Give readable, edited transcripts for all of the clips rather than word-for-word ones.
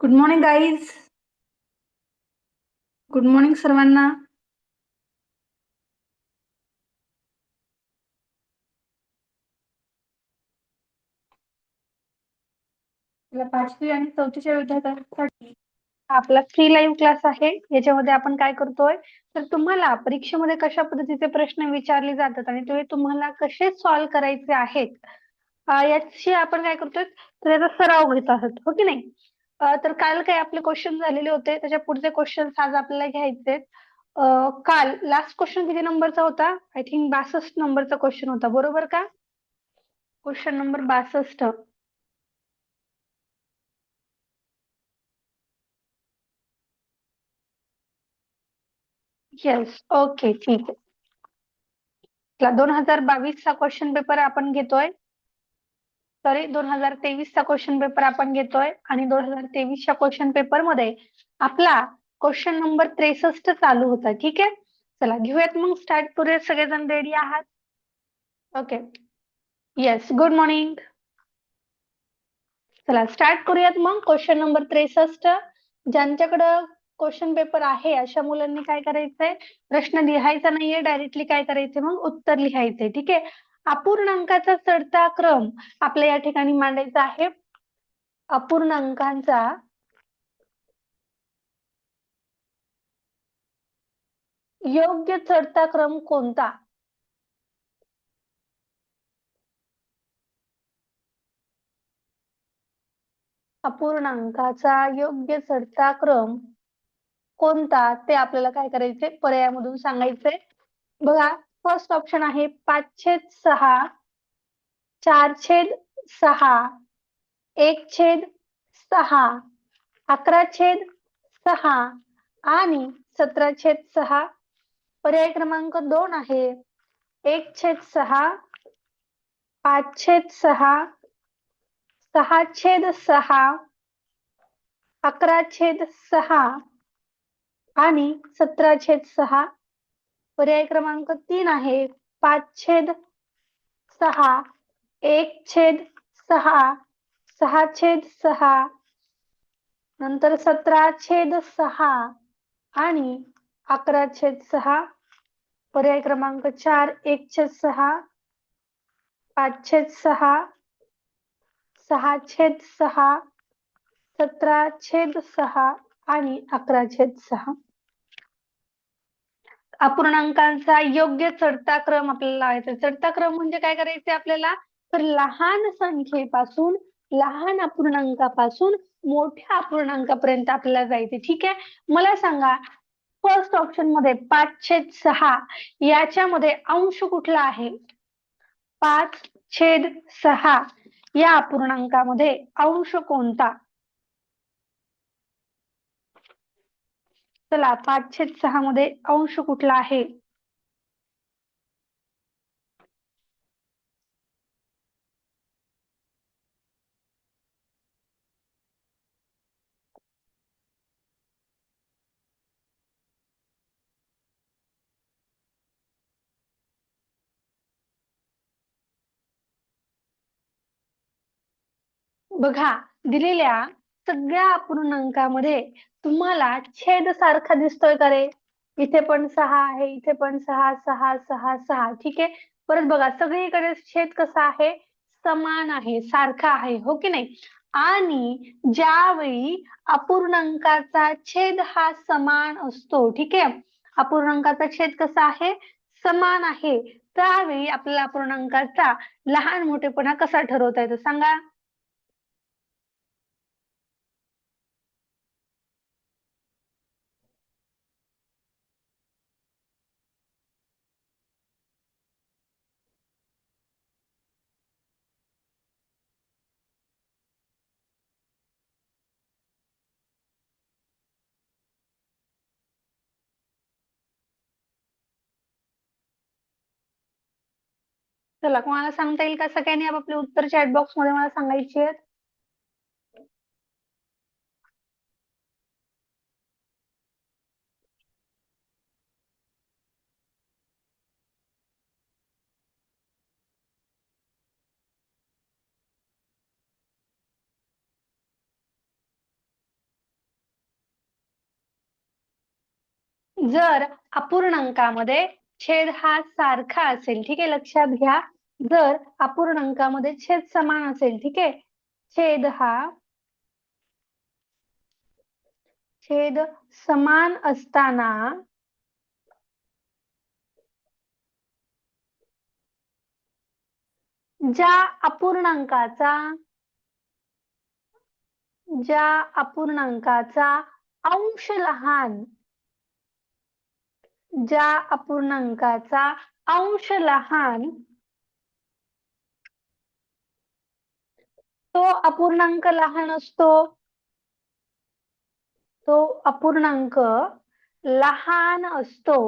Good morning guys. Good morning सर्वांना. आपल्या 5वी आणि 4थीच्या विद्यार्थ्यांसाठी आपला फ्री लाईव्ह क्लास आहे. याच्यामध्ये आपण काय करतोय, तर तुम्हाला परीक्षेमध्ये कशा पद्धतीचे प्रश्न विचारले जातात आणि ते तुम्हाला कसे सॉल्व्ह करायचे आहेत, याची आपण काय करतोय, तर याचा सराव घेत आहोत, हो की नाही. तर काल काही आपले क्वेश्चन झालेले होते, त्याच्या पुढचे क्वेश्चन आज आपल्याला घ्यायचे. काल लास्ट क्वेश्चन किती नंबरचा होता? आय थिंक 62 नंबरचा क्वेश्चन होता, बरोबर का? Question number 62. येस, ओके, ठीक आहे. 2022चा क्वेश्चन पेपर आपण घेतोय. सॉरी, 2023चा क्वेश्चन पेपर आपण घेतोय आणि 2023च्या क्वेश्चन पेपर मध्ये आपला क्वेश्चन नंबर 63 चालू होता. ठीक आहे, चला घेऊयात मग, स्टार्ट करूयात. सगळेजण रेडी आहात? ओके. Yes, good morning. चला स्टार्ट करूयात मग. Question number 63. ज्यांच्याकडं क्वेश्चन पेपर आहे अशा मुलांनी काय करायचंय, प्रश्न लिहायचा नाहीये, डायरेक्टली काय करायचंय, मग उत्तर लिहायचंय. ठीक आहे. अपूर्णांकाचा चढता क्रम आपल्या या ठिकाणी मांडायचा आहे. अपूर्णांकांचा योग्य चढता क्रम कोणता? अपूर्णांकाचा योग्य चढता क्रम कोणता ते आपल्याला काय करायचंय, पर्यायामधून सांगायचंय. बघा, फर्स्ट ऑप्शन आहे 5/6, 4/6, 1/6, 11/6 आणि 17/6. पर्याय क्रमांक 2 आहे 1/6, 5/6, 6/6, 11/6 आणि 17/6. पर्याय क्रमांक 3 आहे 5/6, 1/6, 6/6, नंतर 17/6 आणि 11/6. पर्याय क्रमांक 4 1/6, 5/6, 6/6, 17/6 आणि 11/6. अपूर्णांकांचा योग्य चढता क्रम आपल्याला लावायचा. चढता क्रम म्हणजे काय करायचे आपल्याला, तर लहान संख्येपासून, लहान अपूर्णांकापासून मोठ्या अपूर्णांकापर्यंत आपल्याला जायचे. ठीक आहे, मला सांगा, फर्स्ट ऑप्शन मध्ये 5/6 याच्यामध्ये अंश कुठला आहे? 5/6 या अपूर्णांकामध्ये अंश कोणता? चला, 5/6 मध्ये अंश कुठला आहे? बघा, दिलेल्या सगळ्या अपूर्णांकामध्ये तुम्हाला छेद सारखा दिसतोय का रे? इथे पण 6 आहे, इथे पण 6, 6, 6, 6. ठीक आहे, परत बघा, सगळीकडे छेद कसा आहे? समान आहे, सारखा आहे, हो की नाही. आणि ज्यावेळी अपूर्णांकाचा छेद हा समान असतो, ठीक आहे, अपूर्णांकाचा छेद कसा आहे? समान आहे, त्यावेळी आपल्याला अपूर्णांकाचा लहान मोठेपणा कसा ठरवता येतो सांगा. चला, कोणाला सांगता येईल का? सगळ्यांनी आपापले उत्तर चॅट बॉक्स मध्ये मला सांगायची आहेत. जर अपूर्णांकामध्ये छेद हा सारखा असेल, ठीक आहे, लक्षात घ्या, जर अपूर्णांकामध्ये छेद समान असेल, ठीक आहे, छेद समान असताना ज्या अपूर्णांकाचा अंश लहान, ज्या अपूर्णांकाचा अंश लहान, तो अपूर्णांक लहान असतो, तो अपूर्णांक लहान असतो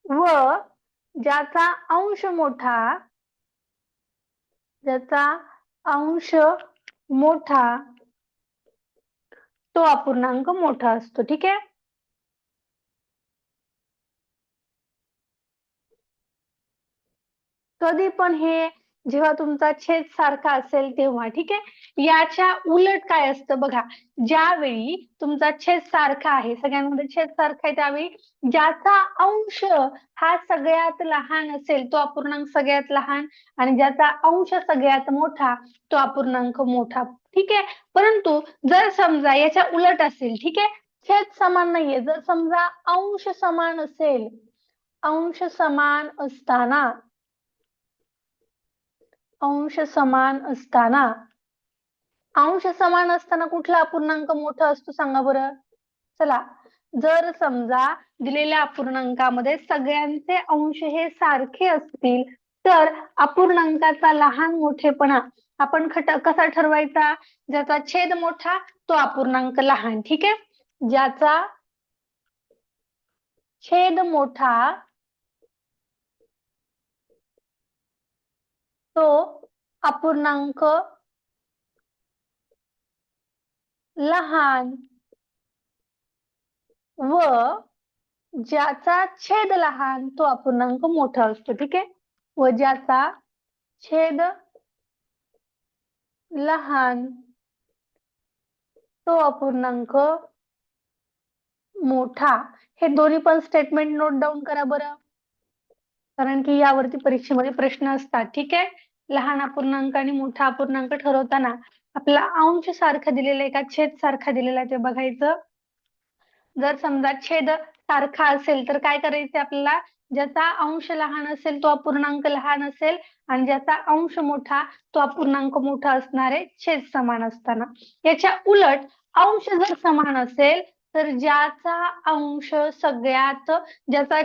व ज्याचा अंश मोठा, तो अपूर्णांक मोठा असतो, ठीक आहे. कधी पण हे जेव्हा तुमचा छेद सारखा असेल तेव्हा, ठीक आहे. याच्या उलट काय असतं बघा, ज्यावेळी तुमचा छेद सारखा आहे, सगळ्यांमध्ये छेद सारखा आहे, त्यावेळी ज्याचा अंश हा सगळ्यात लहान असेल तो अपूर्णांक सगळ्यात लहान, आणि ज्याचा अंश सगळ्यात मोठा तो अपूर्णांक मोठा, ठीक आहे. परंतु जर समजा याच्या उलट असेल, ठीक आहे, छेद समान नाहीये, जर समजा अंश समान असेल, अंश समान असताना कुठला अपूर्णांक मोठा असतो सांगा बरं. चला, जर समजा दिलेल्या अपूर्णांकामध्ये सगळ्यांचे अंश हे सारखे असतील तर अपूर्णांकाचा लहान मोठेपणा आपण कसा ठरवायचा, ज्याचा छेद मोठा तो अपूर्णांक लहान, ठीक आहे. ज्याचा छेद मोठा तो अपूर्णांक लहान व ज्याचा छेद लहान तो अपूर्णांक मोठा असतो, ठीक आहे. व ज्याचा छेद लहान तो अपूर्णांक मोठा. हे दोन्ही पण स्टेटमेंट नोट डाऊन करा बरं, कारण की यावरती परीक्षेमध्ये प्रश्न असतात, ठीक आहे. लहान अपूर्णांक आणि मोठा अपूर्णांक ठरवताना आपला अंश सारखा दिलेला आहे का छेद सारखा दिलेला आहे ते बघायचं. जर समजा छेद सारखा असेल तर काय करायचे आपल्याला, ज्याचा अंश लहान असेल तो अपूर्णांक लहान असेल आणि ज्याचा अंश मोठा तो अपूर्णांक मोठा असणार आहे छेद समान असताना. याच्या उलट अंश जर समान असेल तर ज्याचा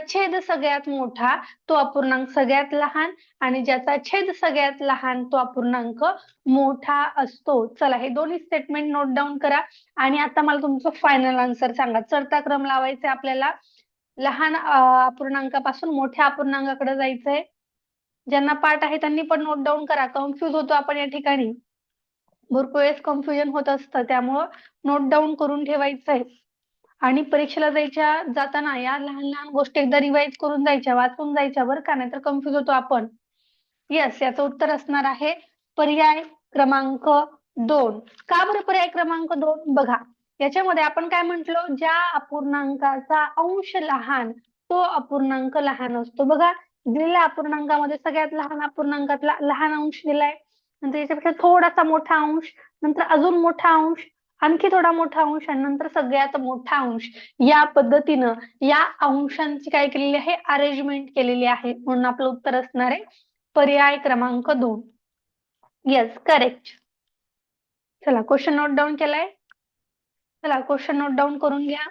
छेद सगळ्यात मोठा तो अपूर्णांक सगळ्यात लहान आणि ज्याचा छेद सगळ्यात लहान तो अपूर्णांक मोठा असतो. चला, हे दोन्ही स्टेटमेंट नोट डाऊन करा आणि आता मला तुमचं फायनल आन्सर सांगा. चढता क्रम लावायचा आपल्याला, लहान अपूर्णांकापासून मोठ्या अपूर्णांकाकडे जायचंय. ज्यांना पाठ आहे त्यांनी पण नोट डाऊन करा, कन्फ्युज होतो आपण या ठिकाणी, भरपूर वेळेस कन्फ्युजन होत असतं, त्यामुळं नोट डाऊन करून ठेवायचंय. आणि परीक्षेला जाताना या लहान लहान गोष्टी एकदा रिवाइज करून जायच्या, वाचून जायच्या बरं का, नाहीतर कन्फ्युज होतो आपण. यस, याचं उत्तर असणार आहे पर्याय क्रमांक 2. का बरं पर्याय क्रमांक 2? बघा, याच्यामध्ये आपण काय म्हंटलो, ज्या अपूर्णांकाचा अंश लहान तो अपूर्णांक लहान असतो. बघा, दिलेल्या अपूर्णांकामध्ये सगळ्यात लहान अपूर्णांकातला लहान अंश दिलाय, नंतर याच्यापेक्षा थोडासा मोठा अंश, नंतर अजून मोठा अंश, आणखी थोडा मोठा अंश आणि नंतर सगळ्यात मोठा अंश. या पद्धतीनं या अंशांची काय केलेली आहे, अरेंजमेंट केलेली आहे, म्हणून आपलं उत्तर असणार आहे पर्याय क्रमांक 2. Yes, correct. चला, क्वेश्चन नोट डाऊन केलाय. चला, क्वेश्चन नोट डाऊन करून घ्या.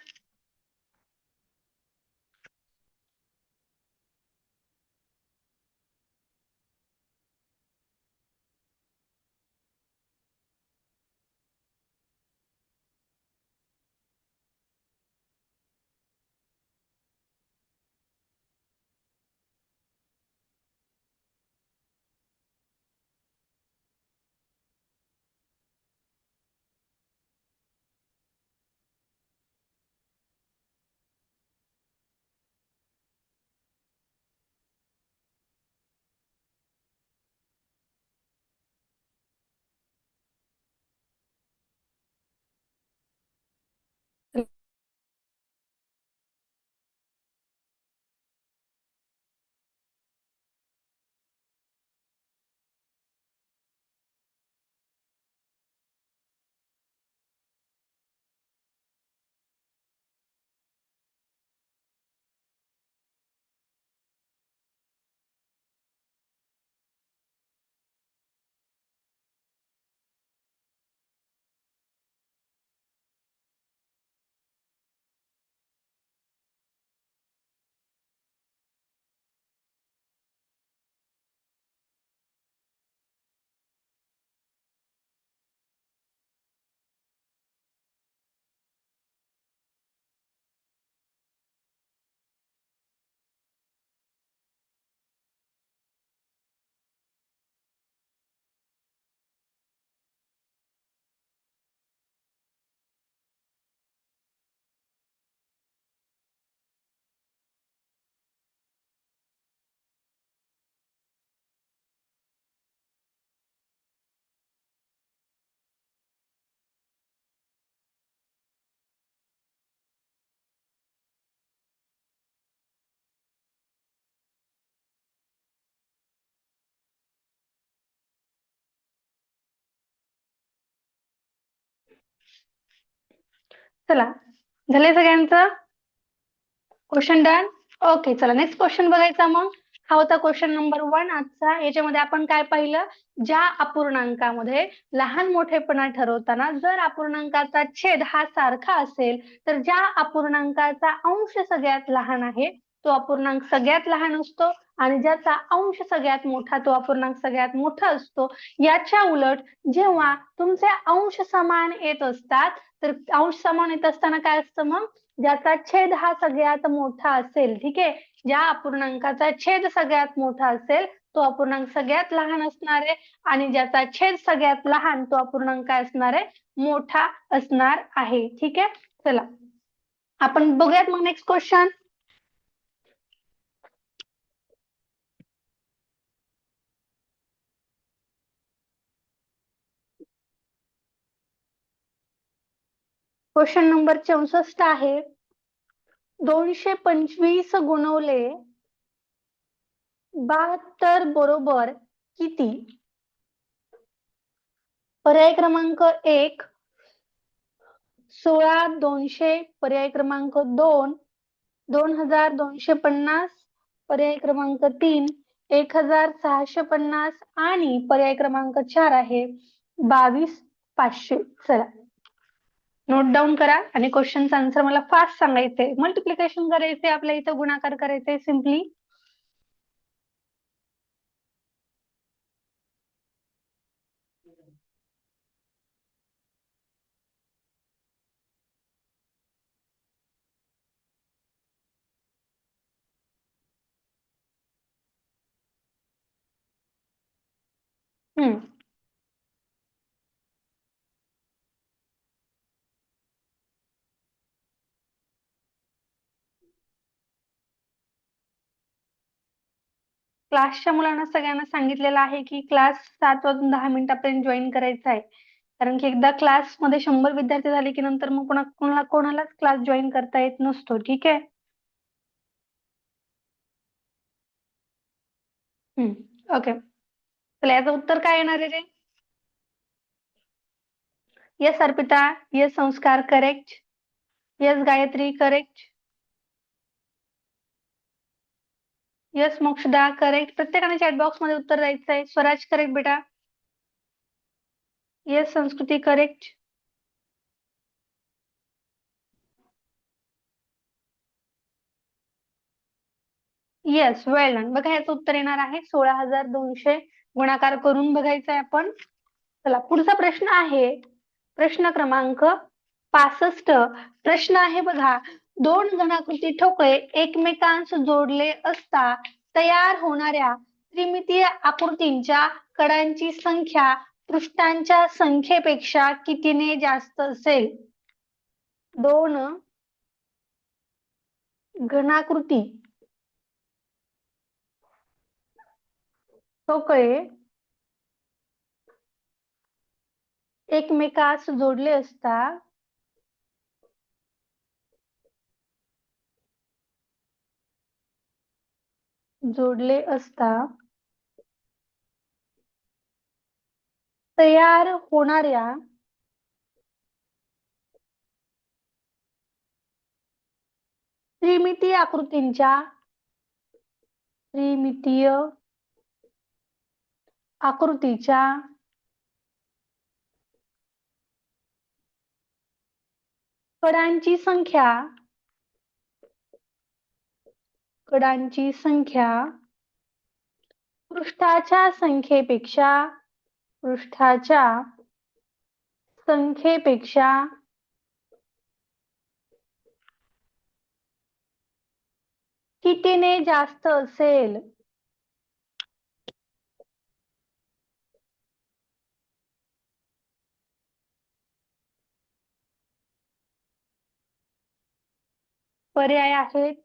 चला, झाले सगळ्यांचं क्वेश्चन डन. ओके, चला नेक्स्ट क्वेश्चन बघायचा. मग हा होता क्वेश्चन नंबर 1 आजचा. याच्यामध्ये आपण काय पाहिलं, ज्या अपूर्णांकामध्ये लहान मोठेपणा ठरवताना जर अपूर्णांकाचा छेद हा सारखा असेल तर ज्या अपूर्णांकाचा अंश सगळ्यात लहान आहे तो अपूर्णांक सगळ्यात लहान असतो आणि ज्याचा अंश सगळ्यात मोठा तो अपूर्णांक सगळ्यात मोठा असतो. याच्या उलट जेव्हा तुमचे अंश समान येत असतात तर अंश समान येत असताना काय असतं, मग ज्याचा छेद हा सगळ्यात मोठा असेल, ठीक आहे, ज्या अपूर्णांकाचा छेद सगळ्यात मोठा असेल तो अपूर्णांक सगळ्यात लहान असणार आहे आणि ज्याचा छेद सगळ्यात लहान तो अपूर्णांक काय असणार आहे, मोठा असणार आहे. ठीक आहे, चला आपण बघूयात मग नेक्स्ट क्वेश्चन. क्वेश्चन नंबर 64 आहे. 225 गुणवले 72 बरोबर किती? पर्याय क्रमांक 1 16,200, पर्याय क्रमांक 2 2,250, पर्याय क्रमांक 3 1,650 आणि पर्याय क्रमांक 4 आहे 22,500. चला नोट डाऊन करा आणि क्वेश्चनचा आन्सर मला फास्ट सांगायचंय. मल्टिप्लिकेशन करायचे, आपल्या इथं गुणाकार करायचे सिम्पली. क्लासच्या मुलांना सगळ्यांना सांगितलेलं आहे की क्लास 7 वाजून 10 मिनिटापर्यंत जॉईन करायचा आहे, कारण की एकदा क्लास मध्ये 100 विद्यार्थी झाले की नंतर मग कोणालाच क्लास जॉईन करता येत नसतो. ठीक आहे. ओके, चला याचं उत्तर काय येणार आहे रे? यस अर्पिता, यस संस्कार, correct. Yes Gayatri, correct. Yes Mokshada, correct. प्रत्येकाने चॅट बॉक्स मध्ये उत्तर द्यायचं आहे. स्वराज, करेक्ट बेटा. यस संस्कृती, करेक्ट. येस, वेल डन. बघा याचं उत्तर येणार आहे 16,200. गुणाकार करून बघायचा आहे आपण. चला पुढचा प्रश्न आहे प्रश्न क्रमांक 65. प्रश्न आहे बघा, दोन घनाकृती ठोकळे एकमेकांस जोडले असता तयार होणाऱ्या त्रिमितीय आकृतींच्या कडांची संख्या पृष्ठांच्या संख्येपेक्षा कितीने जास्त असेल? दोन घनाकृती ठोकळे एकमेकास जोडले असता तयार होणाऱ्या त्रिमितीय आकृतीच्या कडांची संख्या पृष्ठाच्या संख्येपेक्षा कितीने जास्त असेल? पर्याय आहेत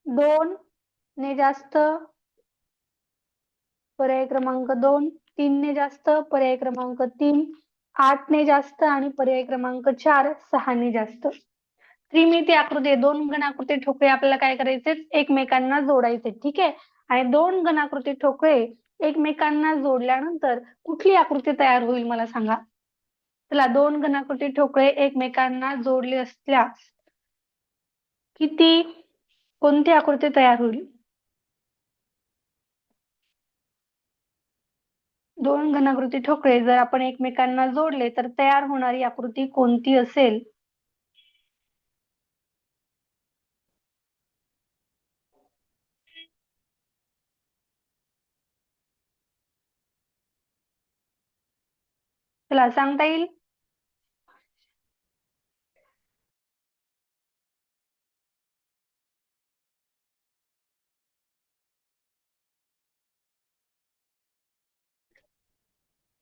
2 ने जास्त, पर्याय क्रमांक 2 3 ने जास्त, पर्याय क्रमांक 3 8 ने जास्त आणि पर्याय क्रमांक 4 6 ने जास्त. त्रिमितीय आकृती, दोन घनाकृती ठोकळे आपल्याला काय करायचे, एकमेकांना जोडायचे. ठीक आहे, आणि दोन घनाकृती ठोकळे एकमेकांना जोडल्यानंतर कुठली आकृती तयार होईल मला सांगा? चला, दोन घनाकृती ठोकळे एकमेकांना जोडले असल्यास कोणती आकृती तयार होईल? दोन घनाकृती ठोकळे जर आपण एकमेकांना जोडले तर तयार होणारी आकृती कोणती असेल? चला, सांगता येईल?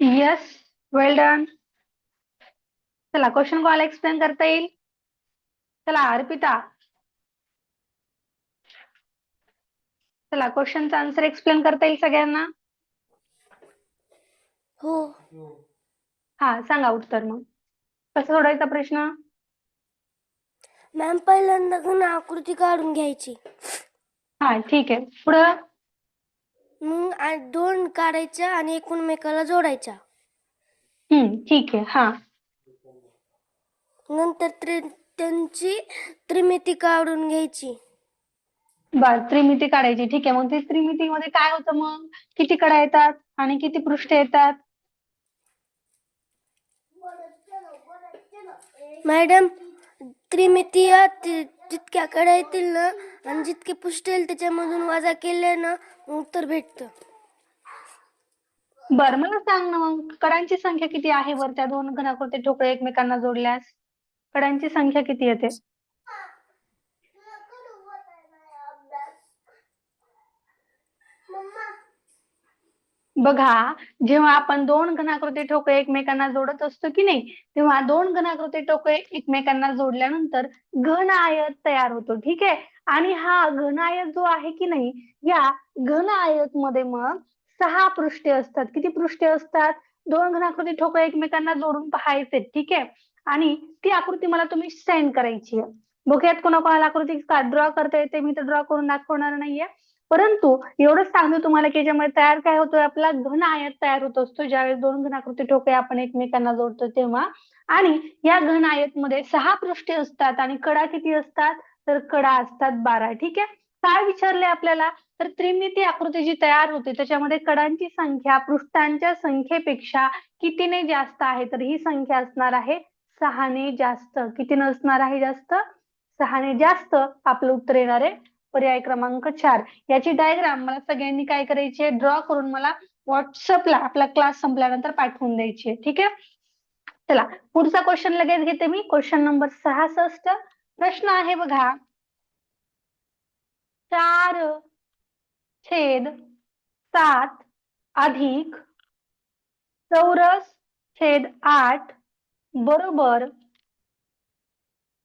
Yes, well done. चला, क्वेश्चन कोणाला एक्सप्लेन करता येईल? चला, अर्पिता. चला, क्वेश्चनचा आन्सर एक्सप्लेन करता येईल सगळ्यांना? हो हा, सांगा उत्तर मग. कसं सोडायचा प्रश्न? मॅम, पहिल्यांदा घन आकृती काढून घ्यायची, हा, ठीक आहे. पुढं? मग दोन काढायच्या आणि एकमेकाला जोडायच्या. ठीक आहे. हा, नंतर त्यांची त्रिमिती काढून घ्यायची. बर, त्रिमिती काढायची. ठीक आहे. मग ते त्रिमितीमध्ये काय होतं मग? किती कडा येतात आणि किती पृष्ठ येतात? मॅडम, त्रिमितीय जितक्या कडा येतील ना आणि जितके पृष्ठ येईल त्याच्यामधून वजा केले ना उत्तर भेटतं. बर, मला सांग ना मग, कडांची संख्या किती आहे वर त्या दोन घनाकृती ठोकळे एकमेकांना जोडल्यास? कडांची संख्या किती येते? बघा, जेव्हा आपण दोन घनाकृती ठोकळे एकमेकांना जोडत असतो की नाही, तेव्हा दोन घनाकृती ठोकळे एकमेकांना जोडल्यानंतर घन आयत तयार होतो. ठीक आहे. आणि हा घन आयत जो आहे की नाही, या घन आयत मध्ये मग 6 पृष्ठे असतात. किती पृष्ठे असतात? दोन घनाकृती ठोकळे एकमेकांना जोडून पाहायचे. ठीक आहे. आणि ती आकृती मला तुम्ही सेंड करायची आहे. बघूयात कोणाकोणाला आकृती ड्रॉ करता येते. मी तर ड्रॉ करून दाखवणार नाहीये, परंतु एवढंच सांगतो तुम्हाला की याच्यामध्ये तयार काय होतोय, आपला घन आयत तयार होत असतो ज्यावेळेस दोन घनाकृती ठोकळे आपण एकमेकांना जोडतो तेव्हा. आणि या घन आयत मध्ये 6 पृष्ठे असतात आणि कडा किती असतात? तर कडा असतात 12. ठीक आहे. काय विचारले आपल्याला? तर त्रिमिती आकृती जी तयार होते त्याच्यामध्ये कडांची संख्या पृष्ठांच्या संख्येपेक्षा कितीने जास्त आहे? तर ही संख्या असणार आहे 6 ने जास्त. किती असणार आहे जास्त? 6 ने जास्त. आपलं उत्तर येणार आहे पर्याय क्रमांक 4. याची डायग्राम मला सगळ्यांनी काय करायची आहे, ड्रॉ करून मला व्हॉट्सअपला आपला क्लास संपल्यानंतर पाठवून द्यायची आहे. ठीक आहे. चला, पुढचा क्वेश्चन लगेच घेते मी. Question number 66. प्रश्न आहे बघा, 4/7 अधिक चौरस छेद 8 बरोबर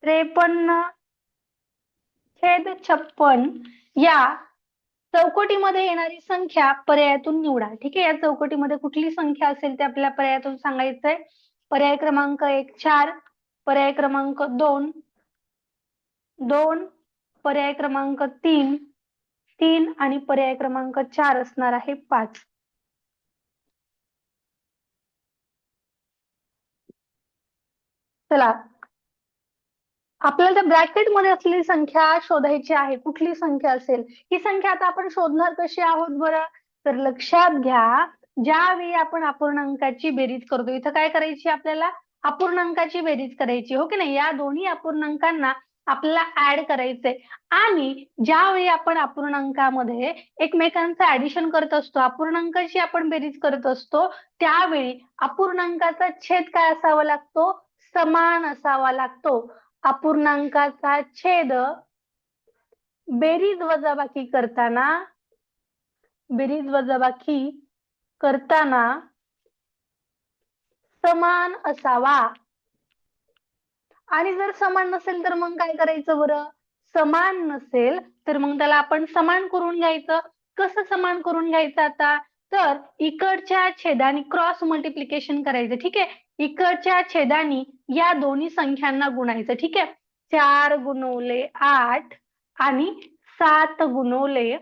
53/56 या चौकटीमध्ये येणारी संख्या पर्यायातून निवडा. ठीक आहे. या चौकटीमध्ये कुठली संख्या असेल ते आपल्याला पर्यायातून सांगायचंय. पर्याय क्रमांक 1 4, पर्याय क्रमांक 2 2, पर्याय क्रमांक 3 3 आणि पर्याय क्रमांक 4 असणार आहे 5. चला, आपल्याला त्या ब्रॅकेट मध्ये असलेली संख्या शोधायची आहे. कुठली संख्या असेल ही संख्या? आता आपण शोधणार कशी आहोत बरं? तर लक्षात घ्या, ज्यावेळी आपण अपूर्णांकाची बेरीज करतो, इथं काय करायची आपल्याला? अपूर्णांकाची बेरीज करायची, हो की नाही? या दोन्ही अपूर्णांकांना आपल्याला ऍड करायचंय. आणि ज्यावेळी आपण अपूर्णांकामध्ये एकमेकांचं ऍडिशन करत असतो, अपूर्णांकाची आपण बेरीज करत असतो, त्यावेळी अपूर्णांकाचा छेद काय असावा लागतो? समान असावा लागतो. अपूर्णांकाचा छेद बेरीज वजाबाकी करताना समान असावा. आणि जर समान नसेल तर मग काय करायचं बरं? समान नसेल तर मग त्याला आपण समान करून घ्यायचं. कसं समान करून घ्यायचं आता? तर इकडच्या छेदानी क्रॉस मल्टिप्लिकेशन करायचं. ठीक आहे. इकडच्या छेदानी या दोन्ही संख्यांना गुणायचं. ठीक आहे. 4 गुणवले 8 आणि 7 गुणवले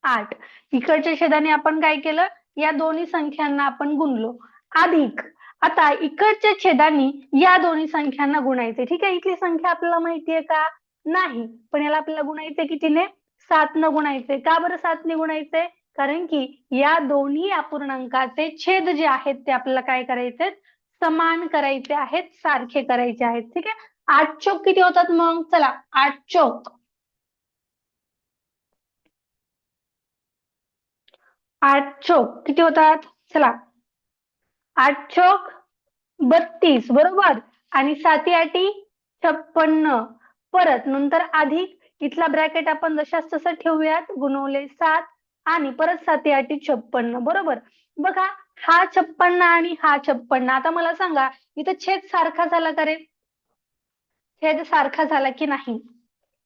8. इकडच्या छेदाने आपण काय केलं? या दोन्ही संख्यांना आपण गुणलो. अधिक आता इकडच्या छेदानी या दोन्ही संख्यांना गुणायचे. ठीक आहे, इथली संख्या आपल्याला माहितीये का? नाही, पण याला आपल्याला गुणायचे कितीने? 7 न गुणायचे. का बरं 7 ने गुणायचे? कारण की या दोन्ही अपूर्णांकाचे छेद जे आहेत ते आपल्याला काय करायचे? समान करायचे आहेत, सारखे करायचे आहेत. ठीक आहे, 8 चोक किती होतात मग? चला 8 चोक 8 चोक किती होतात? चला 8 चोक 32 बरोबर, आणि 7 आठी 56. परत नंतर अधिक इथला ब्रॅकेट आपण जशाच तसं ठेवूयात, गुणवले 7 आणि परत 7 आठी 56 बरोबर. बघा, हा 56 आणि हा 56. आता मला सांगा, इथं छेद सारखा झाला का रे? छेद सारखा झाला की नाही?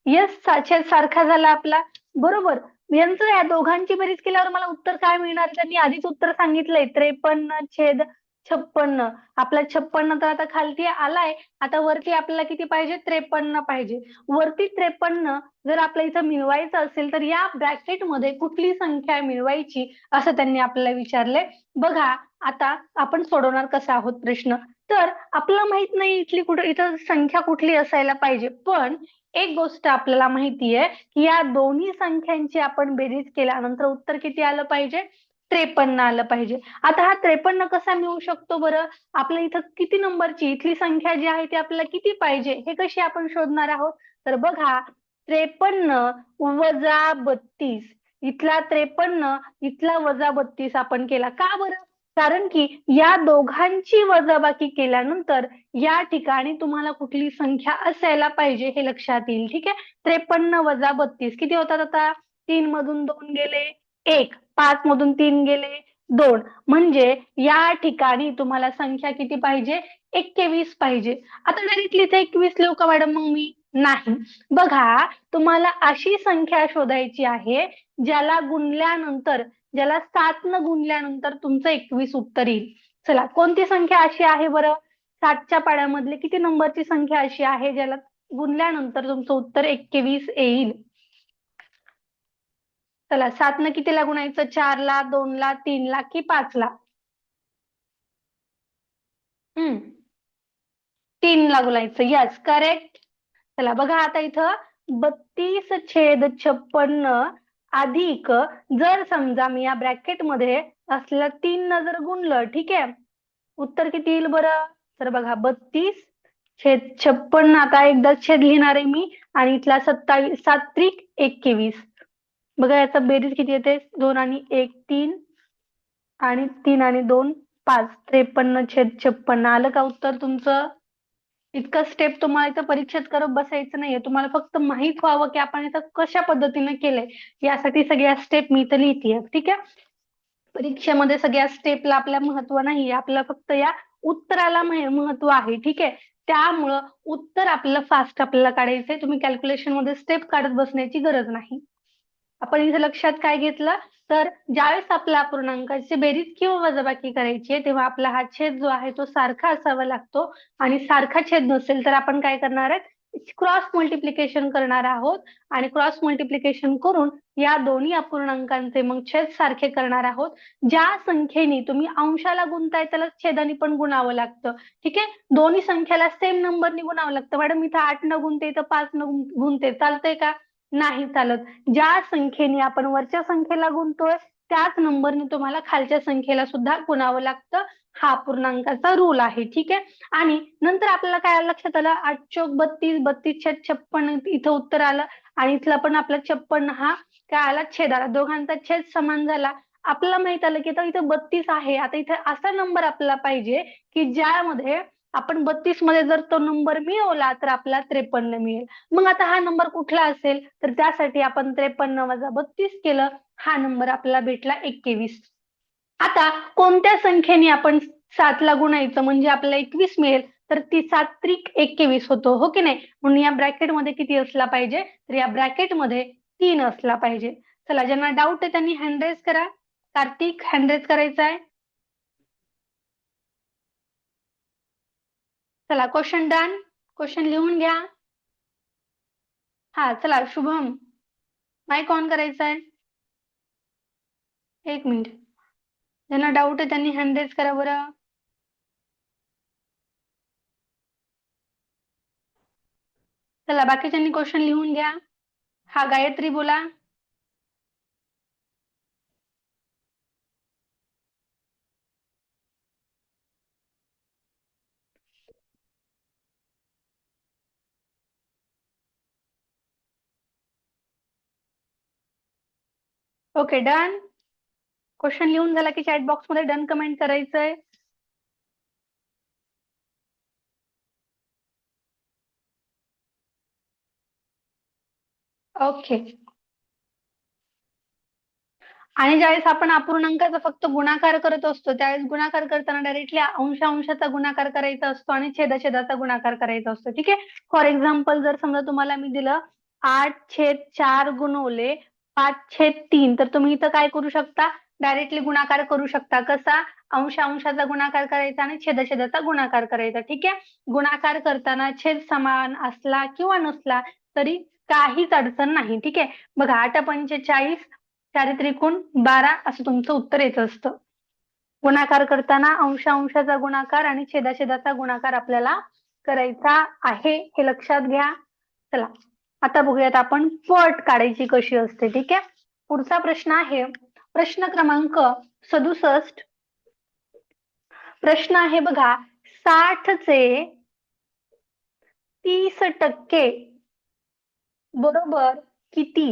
यस, छेद सारखा झाला आपला, बरोबर. यांचं या दोघांची बेरीज केल्यावर मला उत्तर काय मिळणार? त्यांनी आधीच उत्तर सांगितलंय, 53/56. आपला 56 तर आता खालती आलाय, आता वरती आपल्याला किती पाहिजे? 53 पाहिजे. वरती 53 जर आपल्या इथं मिळवायचं असेल तर या ब्रॅकेट मध्ये कुठली संख्या मिळवायची असं त्यांनी आपल्याला विचारलंय. बघा, आता आपण सोडवणार कसा आहोत प्रश्न. तर आपल्याला माहित नाही इथं संख्या कुठली असायला पाहिजे, पण एक गोष्ट आपल्याला माहितीये की या दोन्ही संख्यांची आपण बेरीज केल्यानंतर उत्तर किती आलं पाहिजे? 53 आलं पाहिजे. आता हा 53 कसा मिळू शकतो बरं? आपल्या इथं किती नंबरची इथली संख्या जी आहे ती आपल्याला किती पाहिजे हे कशी आपण शोधणार आहोत? तर बघा, 53 वजा 32, इथला 53 इथला वजा 32 आपण केला. का बरं? कारण की या दोघांची वजाबाकी केल्यानंतर या ठिकाणी तुम्हाला कुठली संख्या असायला पाहिजे हे लक्षात येईल. ठीक आहे, 53 वजा 32 किती होतात? आता 3 मधून 2 गेले 1, 5 मधून 3 गेले 2, म्हणजे या ठिकाणी तुम्हाला संख्या किती पाहिजे? 21 पाहिजे. आता डायरेक्टली इथे 21 लिहू का मॅडम मग मी? नाही. बघा, तुम्हाला अशी संख्या शोधायची आहे ज्याला गुणल्यानंतर, ज्याला 7 न गुणल्यानंतर तुमचं 21 उत्तर येईल. चला, कोणती संख्या अशी आहे बरं? 7च्या पाड्यामधली किती नंबरची संख्या अशी आहे ज्याला गुणल्यानंतर तुमचं उत्तर 21 येईल? चला, 7 न कितीला गुणायचं? 4 ला, 2 ला, 3 ला की 5 ला? 3 ला गुणायचं. Yes, correct. चला बघा, आता इथं 32/56 अधिक, जर समजा मी या ब्रॅकेट मध्ये असलेल्या 3 न जर गुणलं, ठीक आहे, उत्तर किती येईल बरं? तर बघा, 32/56, आता एकदा छेद लिहिणार आहे मी, आणि इथला 27, 7 त्रिक 21. बघा, याचा बेरीज किती येते? 2 आणि 1 3, आणि 3 आणि 2 5. 53/56 आलं का उत्तर तुमचं? इतकं स्टेप तुम्हाला इथं परीक्षेत करत बसायचं नाहीये, तुम्हाला फक्त माहित व्हावं की आपण इथं कशा पद्धतीने केलंय, यासाठी सगळ्या स्टेप मी इथं लिहितीये. ठीक आहे, परीक्षेमध्ये सगळ्या स्टेपला आपल्या महत्व नाही, आपल्याला फक्त या उत्तराला महत्व आहे. ठीक आहे, त्यामुळं उत्तर आपल्याला फास्ट आपल्याला काढायचंय, तुम्ही कॅल्क्युलेशन मध्ये स्टेप काढत बसण्याची गरज नाही. आपण इथे लक्षात काय घेतलं, तर ज्यावेळेस आपल्या अपूर्णांकाची बेरीज किंवा वजाबाकी करायची आहे तेव्हा आपला हा छेद जो आहे तो सारखा असावा लागतो, आणि सारखा छेद नसेल तर आपण काय करणार आहे? क्रॉस मल्टिप्लिकेशन करणार आहोत, आणि क्रॉस मल्टिप्लिकेशन करून या दोन्ही अपूर्णांकांचे मग छेद सारखे करणार आहोत. ज्या संख्येने तुम्ही अंशाला गुणताय त्याला छेदाने पण गुणावं लागतं. ठीक आहे, दोन्ही संख्याला सेम नंबरने गुणावं लागतं. मॅडम इथं 8 न गुणते तर 5 न गुणते, चालतंय का? नाही चालत. ज्या संख्येने आपण वरच्या संख्येला गुणतोय त्याच नंबरने तुम्हाला खालच्या संख्येला सुद्धा गुणावं लागतं. हा अपूर्णांकाचा रूल आहे. ठीक आहे, आणि नंतर आपल्याला काय लक्षात आलं? 8 चोक 32, 32/56 इथं उत्तर आलं, आणि इथला पण आपला 56 हा काय आला? छेद आला. दोघांचा छेद समान झाला. आपल्याला माहित आलं की आता इथे 32 आहे, आता इथे असा नंबर आपल्याला पाहिजे की ज्यामध्ये आपण 32 मध्ये जर तो नंबर मिळवला तर आपल्याला 53 मिळेल. मग आता हा नंबर कुठला असेल? तर त्यासाठी आपण 53 वजा 32 केलं, हा नंबर आपल्याला भेटला 21. आता कोणत्या संख्येने आपण 7 ला गुणायचं म्हणजे आपल्याला 21 मिळेल? तर ती 7 त्रिक 21 होतो, हो की नाही? म्हणून या ब्रॅकेट मध्ये किती असला पाहिजे? तर या ब्रॅकेट मध्ये 3 असला पाहिजे. चला, ज्यांना डाऊट आहे त्यांनी हँड रेज करा. कार्तिक, हँड रेज करायचा आहे. चला, क्वेश्चन डन. क्वेश्चन लिहून घ्या. हा, चला शुभम, माईक ऑन करायचा आहे. 1 मिनिट. ज्यांना डाऊट आहे त्यांनी हँड रेज करा बरं. चला बाकीच्यांनी क्वेश्चन लिहून घ्या. हा गायत्री बोला. Okay done. क्वेश्चन लिहून झाला की चॅट बॉक्स मध्ये डन कमेंट करायचंय. ओके. आणि ज्यावेळेस आपण अपूर्णांकाचा फक्त गुणाकार करत असतो त्यावेळेस गुणाकार करताना डायरेक्टली अंशाचा गुणाकार करायचा असतो आणि छेदाचा गुणाकार करायचा असतो. ठीक आहे. फॉर एक्झाम्पल जर समजा तुम्हाला मी दिलं 8/4 गुणवले 5/3 तर तुम्ही इथं काय करू शकता, डायरेक्टली गुणाकार करू शकता. कसा, अंशाचा गुणाकार करायचा आणि छेदाचा गुणाकार करायचा. ठीक आहे. गुणाकार करताना छेद समान असला किंवा नसला तरी काहीच अडचण नाही. ठीक आहे. बघा 8×45 4 त्रिकोण 12 असं तुमचं उत्तर येत असतं. गुणाकार करताना अंशाचा गुणाकार आणि छेदाचा गुणाकार आपल्याला करायचा आहे, हे लक्षात घ्या. चला आता बघूयात आपण पट काढायची कशी असते. ठीक आहे. पुढचा प्रश्न आहे प्रश्न क्रमांक 67. प्रश्न आहे बघा 60चे 30% बरोबर किती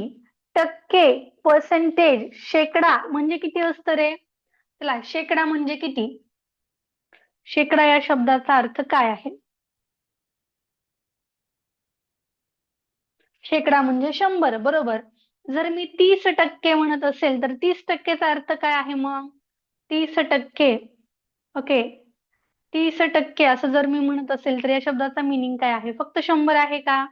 टक्के, पर्सेंटेज, शेकडा म्हणजे किती असतं रे? चला शेकडा म्हणजे किती? शेकडा या शब्दाचा अर्थ काय आहे? शेकडा म्हणजे 100 बरोबर. जर मी 30% म्हणत असेल तर 30%चा अर्थ काय आहे मग? 30%. ओके. 30% असं जर मी म्हणत असेल तर या शब्दाचा मिनिंग काय आहे? फक्त 100 आहे का?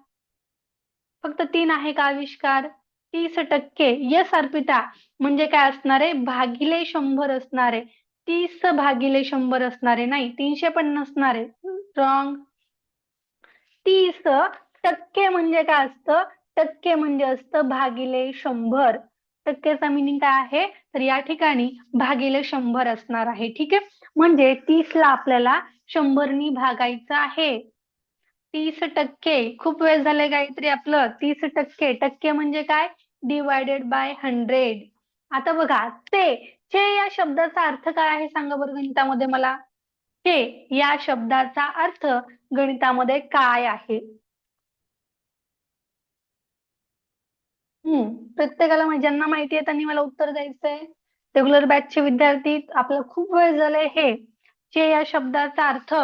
फक्त 3 आहे का आविष्कार? 30%. यस अर्पिता. म्हणजे काय असणार आहे? भागिले 100 असणार आहे. 30/100 असणार आहे. नाही 300 पण नसणार आहे. रॉंग. 30% म्हणजे काय असतं? टक्के म्हणजे असतं भागिले 100. टक्केचा मिनिंग काय आहे? तर या ठिकाणी भागिले 100 असणार आहे. ठीक आहे. म्हणजे 30ला आपल्याला 100नी भागायचं आहे. 30%. खूप वेळ झालंय काहीतरी आपलं. 30%. टक्के म्हणजे काय? Divided by 100. आता बघा चे या शब्दाचा अर्थ काय आहे सांगा बरं गणितामध्ये मला. चे या शब्दाचा अर्थ गणितामध्ये काय आहे? प्रत्येकाला ज्यांना माहिती आहे त्यांनी मला उत्तर द्यायचंय. रेग्युलर बॅचचे विद्यार्थी आपलं खूप वेळ झालंय हे. चे या शब्दाचा अर्थ,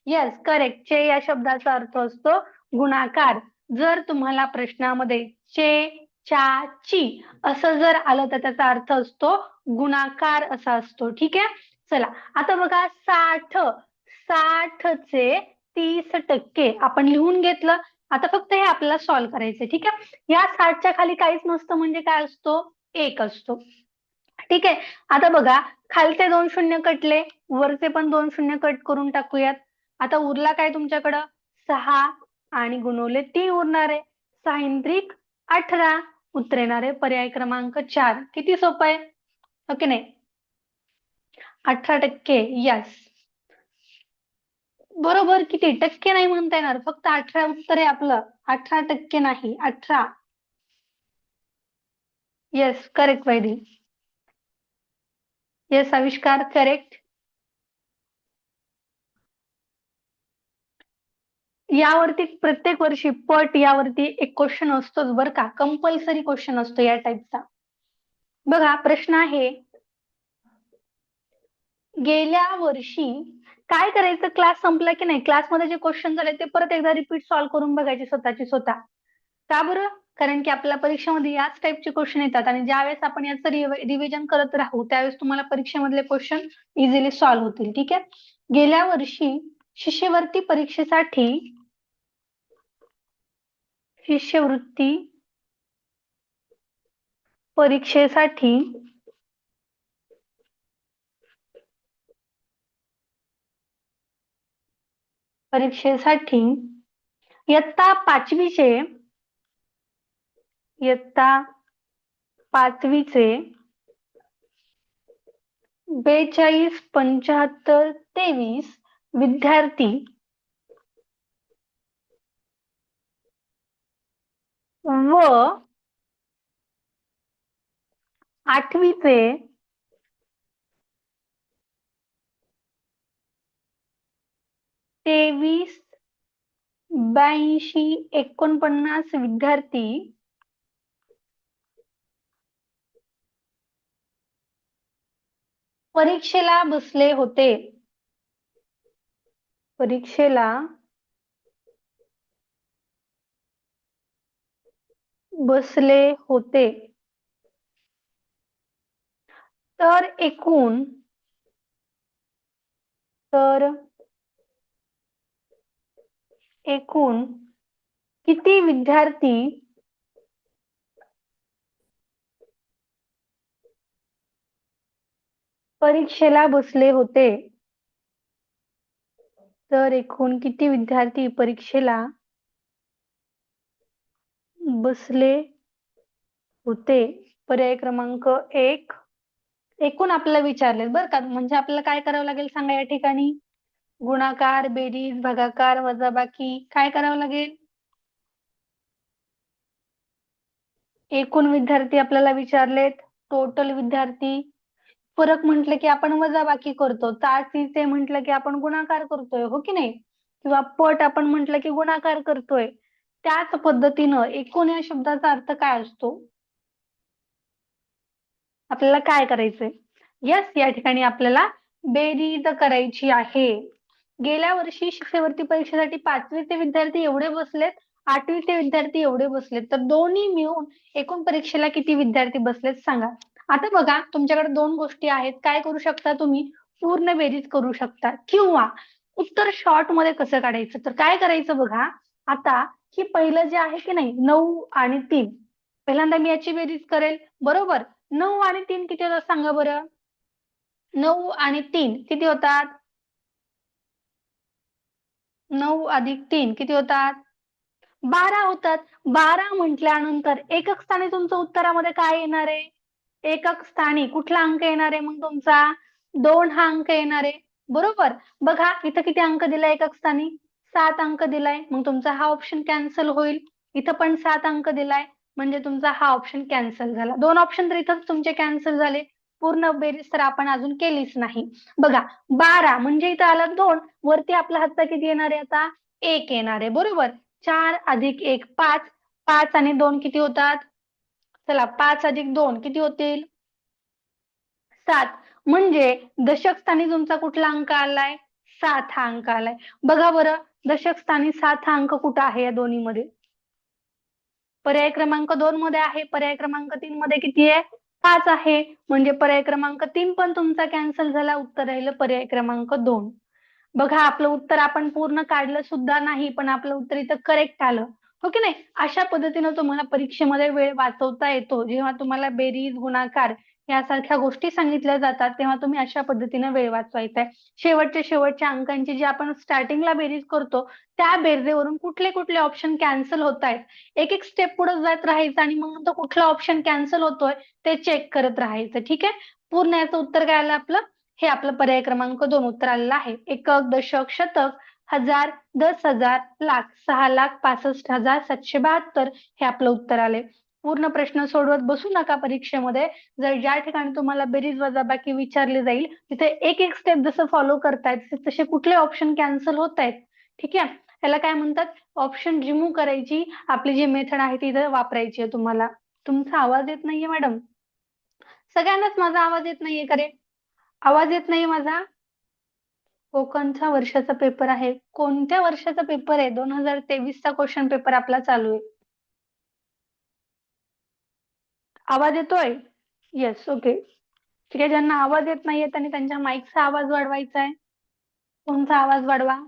येस करेक्ट, चे या शब्दाचा अर्थ असतो गुणाकार. जर तुम्हाला प्रश्नामध्ये चे, च्या, ची असं जर आलं तर त्याचा अर्थ असतो गुणाकार असा असतो. ठीक आहे. चला आता बघा 60चे 30% आपण लिहून घेतलं. आता फक्त हे आपल्याला सॉल्व्ह करायचंय. ठीक आहे. या 60च्या खाली काहीच नसतं म्हणजे काय असतो? 1 असतो. ठीक आहे. आता बघा खालचे 2 शून्य कटले, वरचे पण 2 शून्य कट करून टाकूयात. आता उरला काय तुमच्याकडं? 6 आणि गुणवले 3 उरणार आहे. 6×3 = 18. उत्तर येणार आहे पर्याय क्रमांक 4. किती सोपं आहे? ओके नाही? 18%. यस. बरोबर. किती टक्के नाही म्हणता येणार, फक्त 18 उत्तर आहे आपलं. 18% नाही, 18. Yes correct Vaidi. येस आविष्कार करेक्ट. यावरती प्रत्येक वर्षी पट यावरती एक क्वेश्चन असतोच बरं का, कंपल्सरी क्वेश्चन असतो या टाईपचा. बघा प्रश्न आहे गेल्या वर्षी काय करायचं, क्लास संपला की नाही क्लासमध्ये जे क्वेश्चन झाले ते परत एकदा रिपीट सॉल्व्ह करून बघायचे स्वतःची स्वतः. का बरं? कारण की आपल्या परीक्षेमध्ये याच टाईपचे क्वेश्चन येतात आणि ज्यावेळेस आपण याचं रिव्हिजन करत राहू त्यावेळेस तुम्हाला परीक्षेमधले क्वेश्चन इझिली सॉल्व्ह होतील. ठीक आहे. गेल्या वर्षी शिष्यवृत्ती परीक्षेसाठी शिष्यवृत्ती परीक्षेसाठी इयत्ता 5वीचे 42, 75, 23 विद्यार्थी व 8वीचे 23, 82, 49 विद्यार्थी परीक्षेला बसले होते. परीक्षेला बसले होते. तर एकूण किती विद्यार्थी परीक्षेला बसले होते? तर एकूण किती विद्यार्थी परीक्षेला बसले होते? पर्याय क्रमांक 1. एकूण आपल्याला विचारले बरं का, म्हणजे आपल्याला काय करावं लागेल सांगा या ठिकाणी? गुणाकार, बेरीज, भागाकार, वजाबाकी काय करावं लागेल? एकूण विद्यार्थी आपल्याला विचारलेत, टोटल विद्यार्थी. फरक म्हटलं की आपण वजाबाकी करतो, तासीचे म्हटलं की आपण गुणाकार करतोय, हो की नाही? किंवा पट आपण म्हटलं की गुणाकार करतोय. त्याच पद्धतीनं एकूण या शब्दाचा अर्थ काय असतो? आपल्याला काय करायचंय? यस, या ठिकाणी आपल्याला बेरीज करायची आहे. गेल्या वर्षी शिष्यवृत्ती परीक्षेसाठी 5वीचे विद्यार्थी एवढे बसलेत, 8वीचे विद्यार्थी एवढे बसलेत, तर दोन्ही मिळून एकूण परीक्षेला किती विद्यार्थी बसलेत सांगा. आता बघा, तुमच्याकडे दोन गोष्टी आहेत. काय करू शकता तुम्ही? पूर्ण बेरीज करू शकता किंवा उत्तर शॉर्ट मध्ये कसं काढायचं, तर काय करायचं बघा. आता ही पहिलं जे आहे की नाही 9 आणि 3, पहिल्यांदा मी याची बेरीज करेल, बरोबर. 9 आणि 3 किती होतात सांगा बरं? 9 आणि 3 किती होतात? 9 अधिक 3 किती होतात? 12 होतात. 12 म्हटल्यानंतर एकक स्थानी तुमचं उत्तरामध्ये काय येणार आहे? एकक स्थानी कुठला अंक येणार आहे मग तुमचा? 2 हा अंक येणार आहे, बरोबर. बघा इथं किती अंक दिलाय एकक स्थानी? 7 अंक दिलाय, मग तुमचा हा ऑप्शन कॅन्सल होईल. इथं पण 7 अंक दिलाय, म्हणजे तुमचा हा ऑप्शन कॅन्सल झाला. 2 ऑप्शन तर इथंच तुमचे कॅन्सल झाले. पूर्ण बेरीज तर आपण अजून केलीच नाही. बघा 12 म्हणजे इथं आलं 2, वरती आपला हातचा किती येणार आहे आता? 1 येणार आहे, बरोबर. 4 अधिक 1 5, 5 आणि 2 किती होतात? चला 5 अधिक 2 किती होतील? 7. म्हणजे दशक स्थानी तुमचा कुठला अंक आलाय? 7 हा अंक आलाय. बघा बरं, दशक स्थानी 7 हा अंक कुठं आहे या दोन्हीमध्ये? पर्याय क्रमांक 2 मध्ये आहे. पर्याय क्रमांक 3 मध्ये किती आहे? 5 आहे. म्हणजे पर्याय क्रमांक 3 पण तुमचा कॅन्सल झाला. उत्तर राहिलं पर्याय क्रमांक 2. बघा आपलं उत्तर आपण पूर्ण काढलं सुद्धा नाही, पण आपलं उत्तर इथं करेक्ट आलं, हो की नाही? अशा पद्धतीनं तुम्हाला परीक्षेमध्ये वेळ वाचवता येतो. जेव्हा तुम्हाला बेरीज, गुणाकार यासारख्या गोष्टी सांगितल्या जातात, तेव्हा तुम्ही अशा पद्धतीनं वेळ वाचवायचा आहे. शेवटच्या अंकांची जी आपण स्टार्टिंगला बेरीज करतो, त्या बेरजेवरून कुठले कुठले ऑप्शन कॅन्सल होत आहेत, एक एक स्टेप पुढे जात राहायचं आणि मग तो कुठला ऑप्शन कॅन्सल होतोय ते चेक करत राहायचं. ठीक आहे. पूर्ण याचं उत्तर काय आलं आपलं? हे आपलं पर्याय क्रमांक 2 उत्तर आलेलं आहे. एकक, दशक, शतक, हजार, 10,000, लाख, 6,65,772 हे आपलं उत्तर आले. पूर्ण प्रश्न सोडवत बसू नका परीक्षेमध्ये. जर ज्या ठिकाणी तुम्हाला बेरीज वजाबाकी विचारली जाईल तिथे एक एक स्टेप जसं फॉलो करतायत तसे कुठले ऑप्शन कॅन्सल होत आहेत, ठीक आहे. याला काय म्हणतात? ऑप्शन रिमूव्ह करायची आपली जी मेथड आहे ती इथं वापरायची आहे तुम्हाला. तुमचा आवाज येत नाहीये मॅडम? सगळ्यांनाच माझा आवाज येत नाहीये का रे? आवाज येत नाही माझा? कोकणचा वर्षाचा पेपर आहे. कोणत्या वर्षाचा पेपर आहे? 2023 चा क्वेश्चन पेपर आपला चालू आहे. आवाज येतोय? Yes, okay. ठीक आहे. ज्यांना आवाज येत नाहीये त्यांनी त्यांच्या माईकचा आवाज वाढवायचा आहे. तुमचा आवाज वाढवा.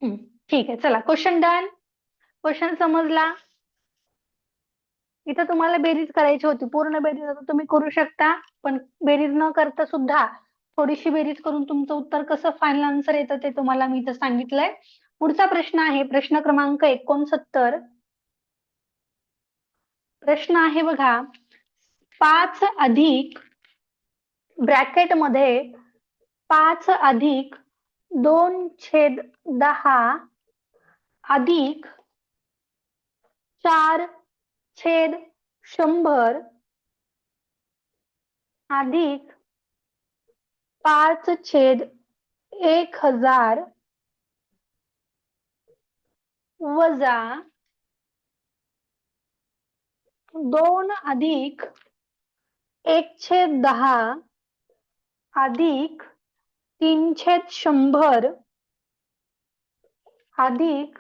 ठीक आहे. चला क्वेश्चन डन. क्वेश्चन समजला? इथं तुम्हाला बेरीज करायची होती. पूर्ण बेरीज आता तुम्ही करू शकता, पण बेरीज न करता सुद्धा थोडीशी बेरीज करून तुमचं उत्तर कसं फायनल आन्सर येतं ते तुम्हाला मी इथं सांगितलंय. पुढचा प्रश्न आहे प्रश्न क्रमांक 69. प्रश्न आहे बघा, 5 अधिक ब्रॅकेटमध्ये 5 अधिक 2/10 अधिक 4/100 अधिक 5/1000 वजा 2+1/10 अधिक 3/100 अधिक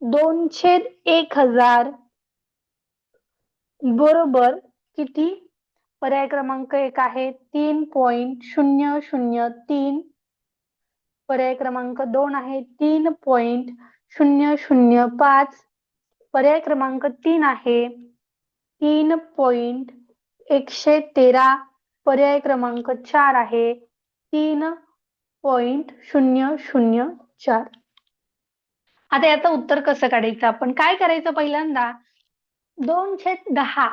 2/1000 बरोबर किती? पर्याय क्रमांक 1 आहे 3.003. पर्याय क्रमांक 2 आहे 3.005. पर्याय क्रमांक 3 आहे 3.113. पर्याय क्रमांक 4 आहे 3.004. आता याचं उत्तर कसं काढायचं? आपण काय करायचं? पहिल्यांदा 2/10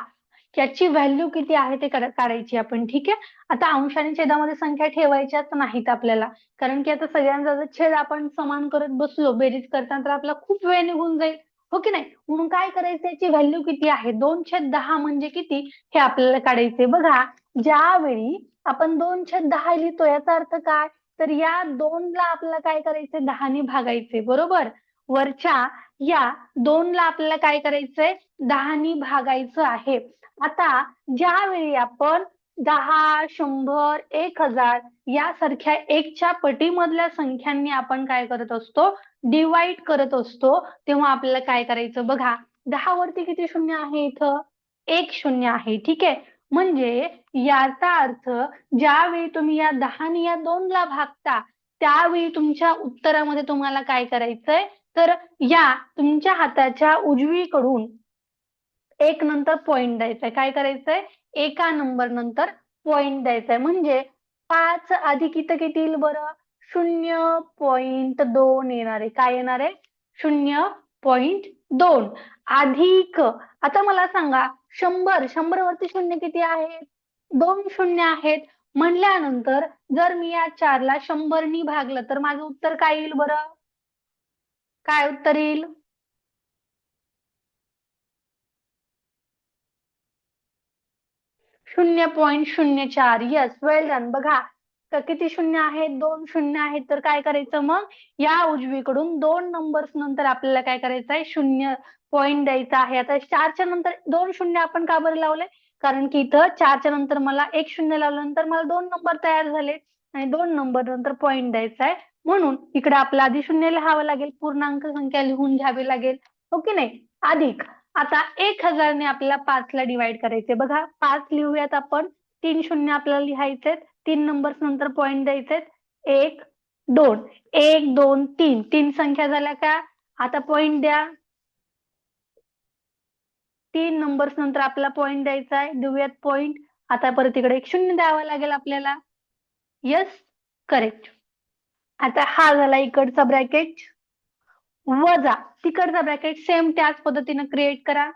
याची व्हॅल्यू किती आहे ते काढायची आपण. ठीक आहे. आता अंश आणि छेदामध्ये संख्या ठेवायच्याच नाहीत आपल्याला, कारण की आता सगळ्यांचा जर छेद आपण समान करत बसलो बेरीज करताना तर आपला खूप वेळ निघून जाईल, हो की नाही? म्हणून काय करायचं? याची व्हॅल्यू किती आहे? 2/10 म्हणजे किती हे आपल्याला काढायचे. बघा, ज्यावेळी आपण 2/10 लिहितो याचा अर्थ काय? तर या 2ला आपल्याला काय करायचे? 10 ने भागायचे, बरोबर. वरच्या या 2ला आपल्याला काय करायचंय? 10 ने भागायचं आहे. आता ज्यावेळी आपण 10, 100, 1000 यासारख्या 1च्या पटीमधल्या संख्यांनी आपण काय करत असतो? डिवाइड करत असतो, तेव्हा आपल्याला काय करायचं? बघा, 10 वरती किती शून्य आहे? इथं 1 शून्य आहे. ठीक आहे. म्हणजे याचा अर्थ ज्यावेळी तुम्ही या 10 ने या 2ला भागता त्यावेळी तुमच्या उत्तरामध्ये तुम्हाला काय करायचंय? तर या तुमच्या हाताच्या उजवीकडून 1 नंतर पॉइंट द्यायचा आहे. काय करायचंय? एका नंबर नंतर पॉइंट द्यायचा आहे. म्हणजे 5 अधिक इथं किती येईल बरं? 0.2 येणार आहे. काय येणार आहे? 0.2 अधिक, आता मला सांगा 100 वरती शून्य किती आहेत? 2 शून्य आहेत. म्हणल्यानंतर जर मी या 4ला 100 ने भागलं तर माझं उत्तर काय येईल बरं? काय उत्तर येईल? 0.04. Yes, well done. बघा, तर किती शून्य आहेत? 2 शून्य आहेत. तर काय करायचं मग? या उजवीकडून 2 नंबर्स नंतर आपल्याला काय करायचं आहे? 0 पॉइंट द्यायचा आहे. आता 4च्या नंतर 2 शून्य आपण का बरं लावले? कारण की इथं 4च्या नंतर मला 1 शून्य लावल्यानंतर मला 2 नंबर तयार झाले आणि 2 नंबर नंतर पॉइंट द्यायचा आहे. म्हणून इकडे आपला आधी 0 लिहावं लागेल, पूर्णांक संख्या लिहून घ्यावी लागेल, हो की नाही? अधिक, आता 1000 ने आपल्याला 5 ला डिवाइड करायचे. बघा, 5 लिहूयात आपण. 3 शून्य आपल्याला लिहायचे, 3 नंबर्स नंतर पॉइंट द्यायचे. 1, 2, 1, 2, 3. 3 संख्या झाल्या का? आता पॉइंट द्या. 3 नंबर्स नंतर आपल्याला पॉइंट द्यायचा आहे. देऊयात पॉइंट. आता परत इकडे 1 शून्य द्यावा लागेल आपल्याला. Yes, correct. आता हा झाला इकडचा ब्रॅकेट, वजा तिकडचा ब्रॅकेट सेम त्याच पद्धतीने क्रिएट करा.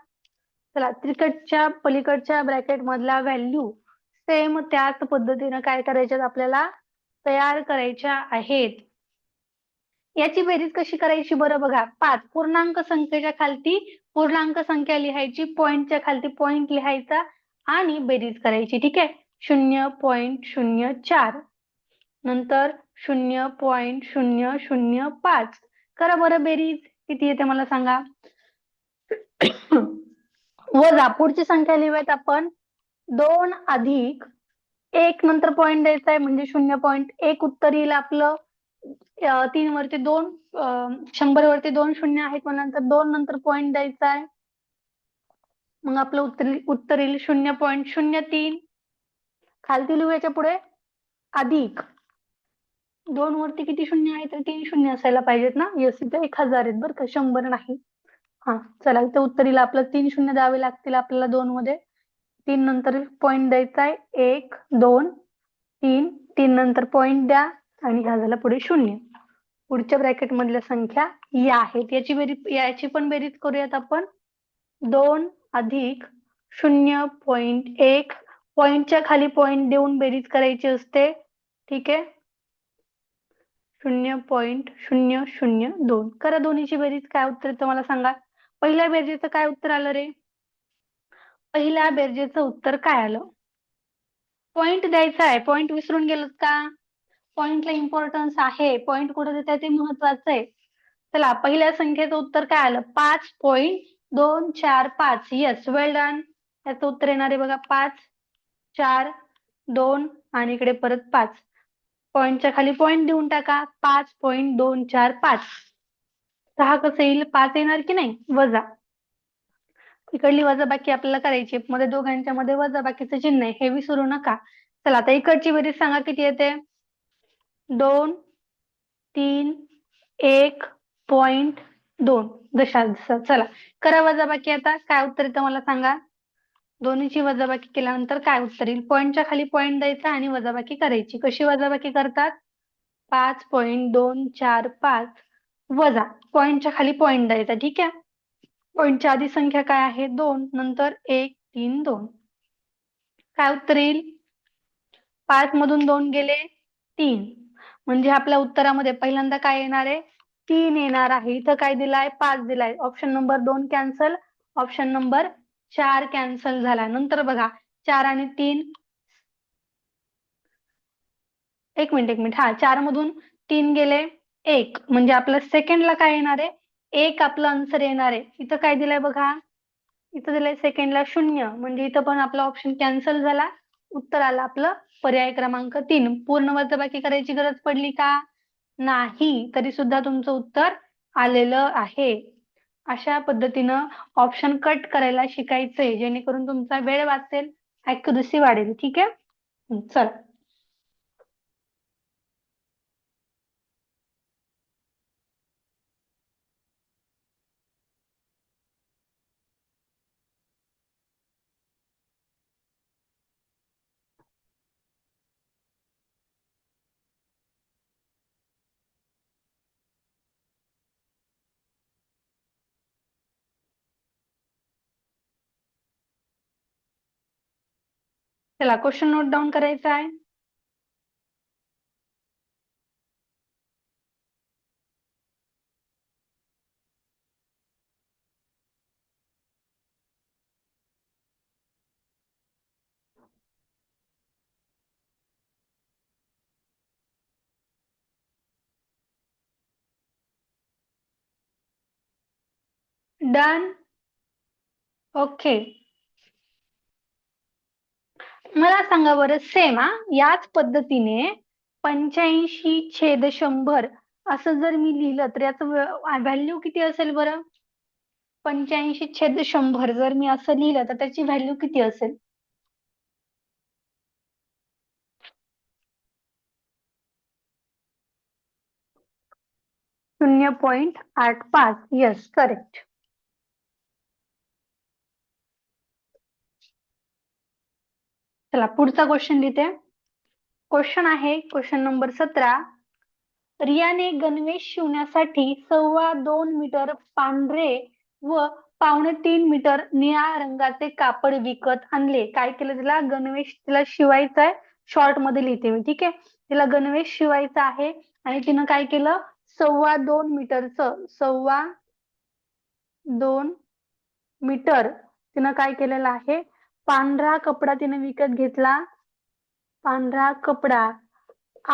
चला, तिकडच्या पलीकडच्या ब्रॅकेट मधला व्हॅल्यू सेम त्याच पद्धतीने काय करायच्यात? आपल्याला तयार करायच्या आहेत. याची बेरीज कशी करायची बरं? बघा, 5 पूर्णांक संख्येच्या खालती पूर्णांक संख्या लिहायची, पॉइंटच्या खालती पॉइंट लिहायचा आणि बेरीज करायची. ठीक आहे. 0.004 नंतर 0.005. करा बरं बेरीज, किती येते मला सांगा? वजा पुढची संख्या लिहूयात आपण. 2 अधिक 1 नंतर पॉइंट द्यायचा आहे म्हणजे 0.1 उत्तर येईल आपलं. 3 वरती 2, 100 वरती 2 शून्य आहेत, मग नंतर 2 नंतर पॉइंट द्यायचा आहे. मग आपलं उत्तर येईल 0.03. खालती लिहूयाच्या पुढे अधिक 2 वरती किती शून्य आहे? तर 3 शून्य असायला पाहिजेत ना. यस, इथे 1000 आहेत बरं का, 100 नाही. हा, चला, इथे उत्तर येईल आपलं 3 शून्य द्यावे लागतील आपल्याला 2 मध्ये. 3 नंतर पॉइंट द्यायचा आहे. 1, 2, 3. 3 नंतर पॉइंट द्या आणि हा झाला पुढे 0. पुढच्या ब्रॅकेट मधल्या संख्या या आहेत. याची पण बेरीज करूयात आपण. 2 अधिक 0.1, पॉइंटच्या खाली पॉइंट देऊन बेरीज करायची असते. ठीक आहे. 0.002. करा दोन्हीची बेरीज, काय उत्तर येतं मला सांगा? पहिल्या बेरजेचं काय उत्तर आलं रे? पहिल्या बेरजेचं उत्तर काय आलं? पॉइंट द्यायचा आहे. पॉइंट विसरून गेलोत का? पॉइंटला इम्पॉर्टन्स आहे. पॉइंट कुठे देताय ते महत्वाचं आहे. चला, पहिल्या संख्येचं उत्तर काय आलं? 5.245. येस, वेल डन. याचं उत्तर येणार आहे बघा 5, 4, 2 आणि इकडे परत 5. पॉइंटच्या खाली पॉइंट देऊन टाका. 5.245. 6 कसं येईल? 5 येणार की नाही? वजा. इकडली वजाबाकी आपल्याला करायची. मध्ये दोघांच्या मध्ये वजाबाकीचं चिन्ह आहे, हे विसरू नका. चला, आता इकडची बेरीज सांगा किती येते? 2, 3, 1.2 दशांश. चला, करा वजाबाकी. आता काय उत्तर येतं मला सांगा? दोन्हीची वजाबाकी केल्यानंतर काय उत्तर येईल? पॉइंटच्या खाली पॉइंट द्यायचा आणि वजाबाकी करायची. कशी वजाबाकी करतात? 5.245 वजा पॉइंटच्या खाली पॉइंट द्यायचा. ठीक आहे. पॉइंटच्या आधी संख्या काय आहे? 2, नंतर 1, 3, 2. काय उत्तर येईल? 5 मधून 2 गेले 3. म्हणजे आपल्या उत्तरामध्ये पहिल्यांदा काय येणार आहे? 3 येणार आहे. इथं काय दिलाय? 5 दिलाय. Option number 2 cancel. Option number 4 cancel झाला. नंतर बघा 4 आणि 3. एक मिनिट. हा, 4 मधून 3 गेले 1. म्हणजे आपलं सेकंडला काय येणार आहे? 1 आपलं आन्सर येणार आहे. इथं काय दिलंय बघा? इथं दिलंय सेकंडला 0. म्हणजे इथं पण आपला ऑप्शन कॅन्सल झाला. उत्तर आलं आपलं पर्याय क्रमांक 3. पूर्ण वजाबाकी करायची गरज पडली का? नाही. तरी सुद्धा तुमचं उत्तर आलेलं आहे. अशा पद्धतीनं ऑप्शन कट करायला शिकायचंय, जेणेकरून तुमचा वेळ वाचेल, ऍक्युरसी वाढेल. ठीक आहे. चला, चला, क्वेश्चन नोट डाऊन करायचा आहे. डन. ओके. मला सांगा बरं, सेम याच पद्धतीने 85/100 असं जर मी लिहिलं तर याचं व्हॅल्यू किती असेल बरं? 85/100 जर मी असं लिहिलं तर त्याची व्हॅल्यू किती असेल? 0.85. Yes, correct. चला, पुढचा क्वेश्चन लिहिते. क्वेश्चन आहे क्वेश्चन नंबर 17. रियाने गणवेश शिवण्यासाठी 2.25 मीटर पांढरे व 3.25 मीटर निळ्या रंगाचे कापड विकत आणले. काय केलं तिला? गणवेश तिला शिवायचा आहे. शॉर्ट मध्ये लिहिते मी. ठीक आहे. तिला गणवेश शिवायचा आहे आणि तिनं काय केलं? 2.25 मीटरचं 2.25 मीटर तिनं काय केलेलं आहे? पांढरा कपडा तिने विकत घेतला. पांढरा कपडा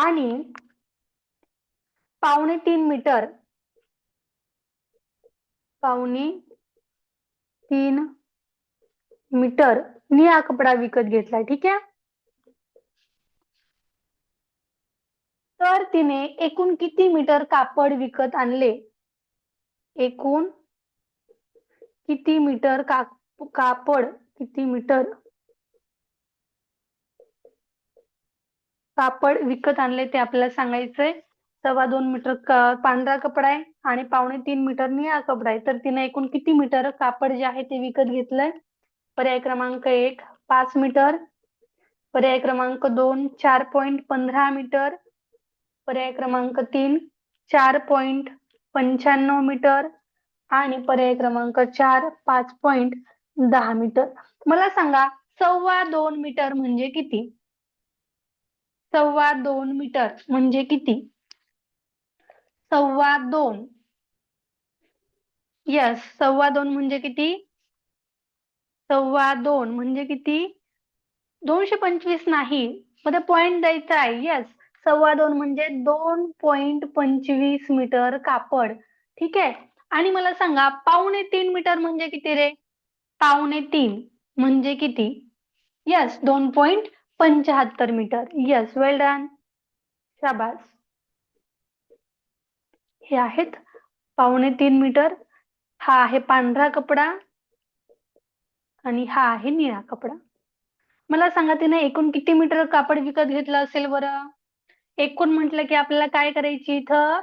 आणि 3.25 मीटर 3.25 मीटर निळा कपडा विकत घेतला. ठीक आहे. तर तिने एकूण किती मीटर कापड विकत आणले? एकूण किती मीटर कापड किती मीटर कापड विकत आणले ते आपल्याला सांगायचंय. 2.25 मीटर पांढरा कपडा आहे आणि 3.25 मीटर निळा कपडा आहे. तर तिने एकूण किती मीटर कापड जे आहे ते विकत घेतलंय? पर्याय क्रमांक 1 5 मीटर, पर्याय क्रमांक 2 4.15 मीटर, पर्याय क्रमांक 3 4.95 मीटर आणि पर्याय क्रमांक 4 5.10 मीटर. मला सांगा 2.25 मीटर म्हणजे किती? 2.25 मीटर म्हणजे किती? 2.25 यस, 2.25 म्हणजे किती? 2.25 म्हणजे किती? 225 नाही, मध्ये पॉइंट द्यायचा आहे. यस, 2.25 म्हणजे 2.25 मीटर कापड. ठीक आहे. आणि मला सांगा 2.25 मीटर म्हणजे किती रे? 2.25 म्हणजे किती? Yes, 2.75 metre. Yes, well done. शाबास. हे आहेत 2.25 मीटर. हा आहे पांढरा कपडा आणि हा आहे निळा कपडा. मला सांगा तिने एकूण किती मीटर कापड विकत घेतलं असेल बरं? एकूण म्हटलं की आपल्याला काय करायची इथं?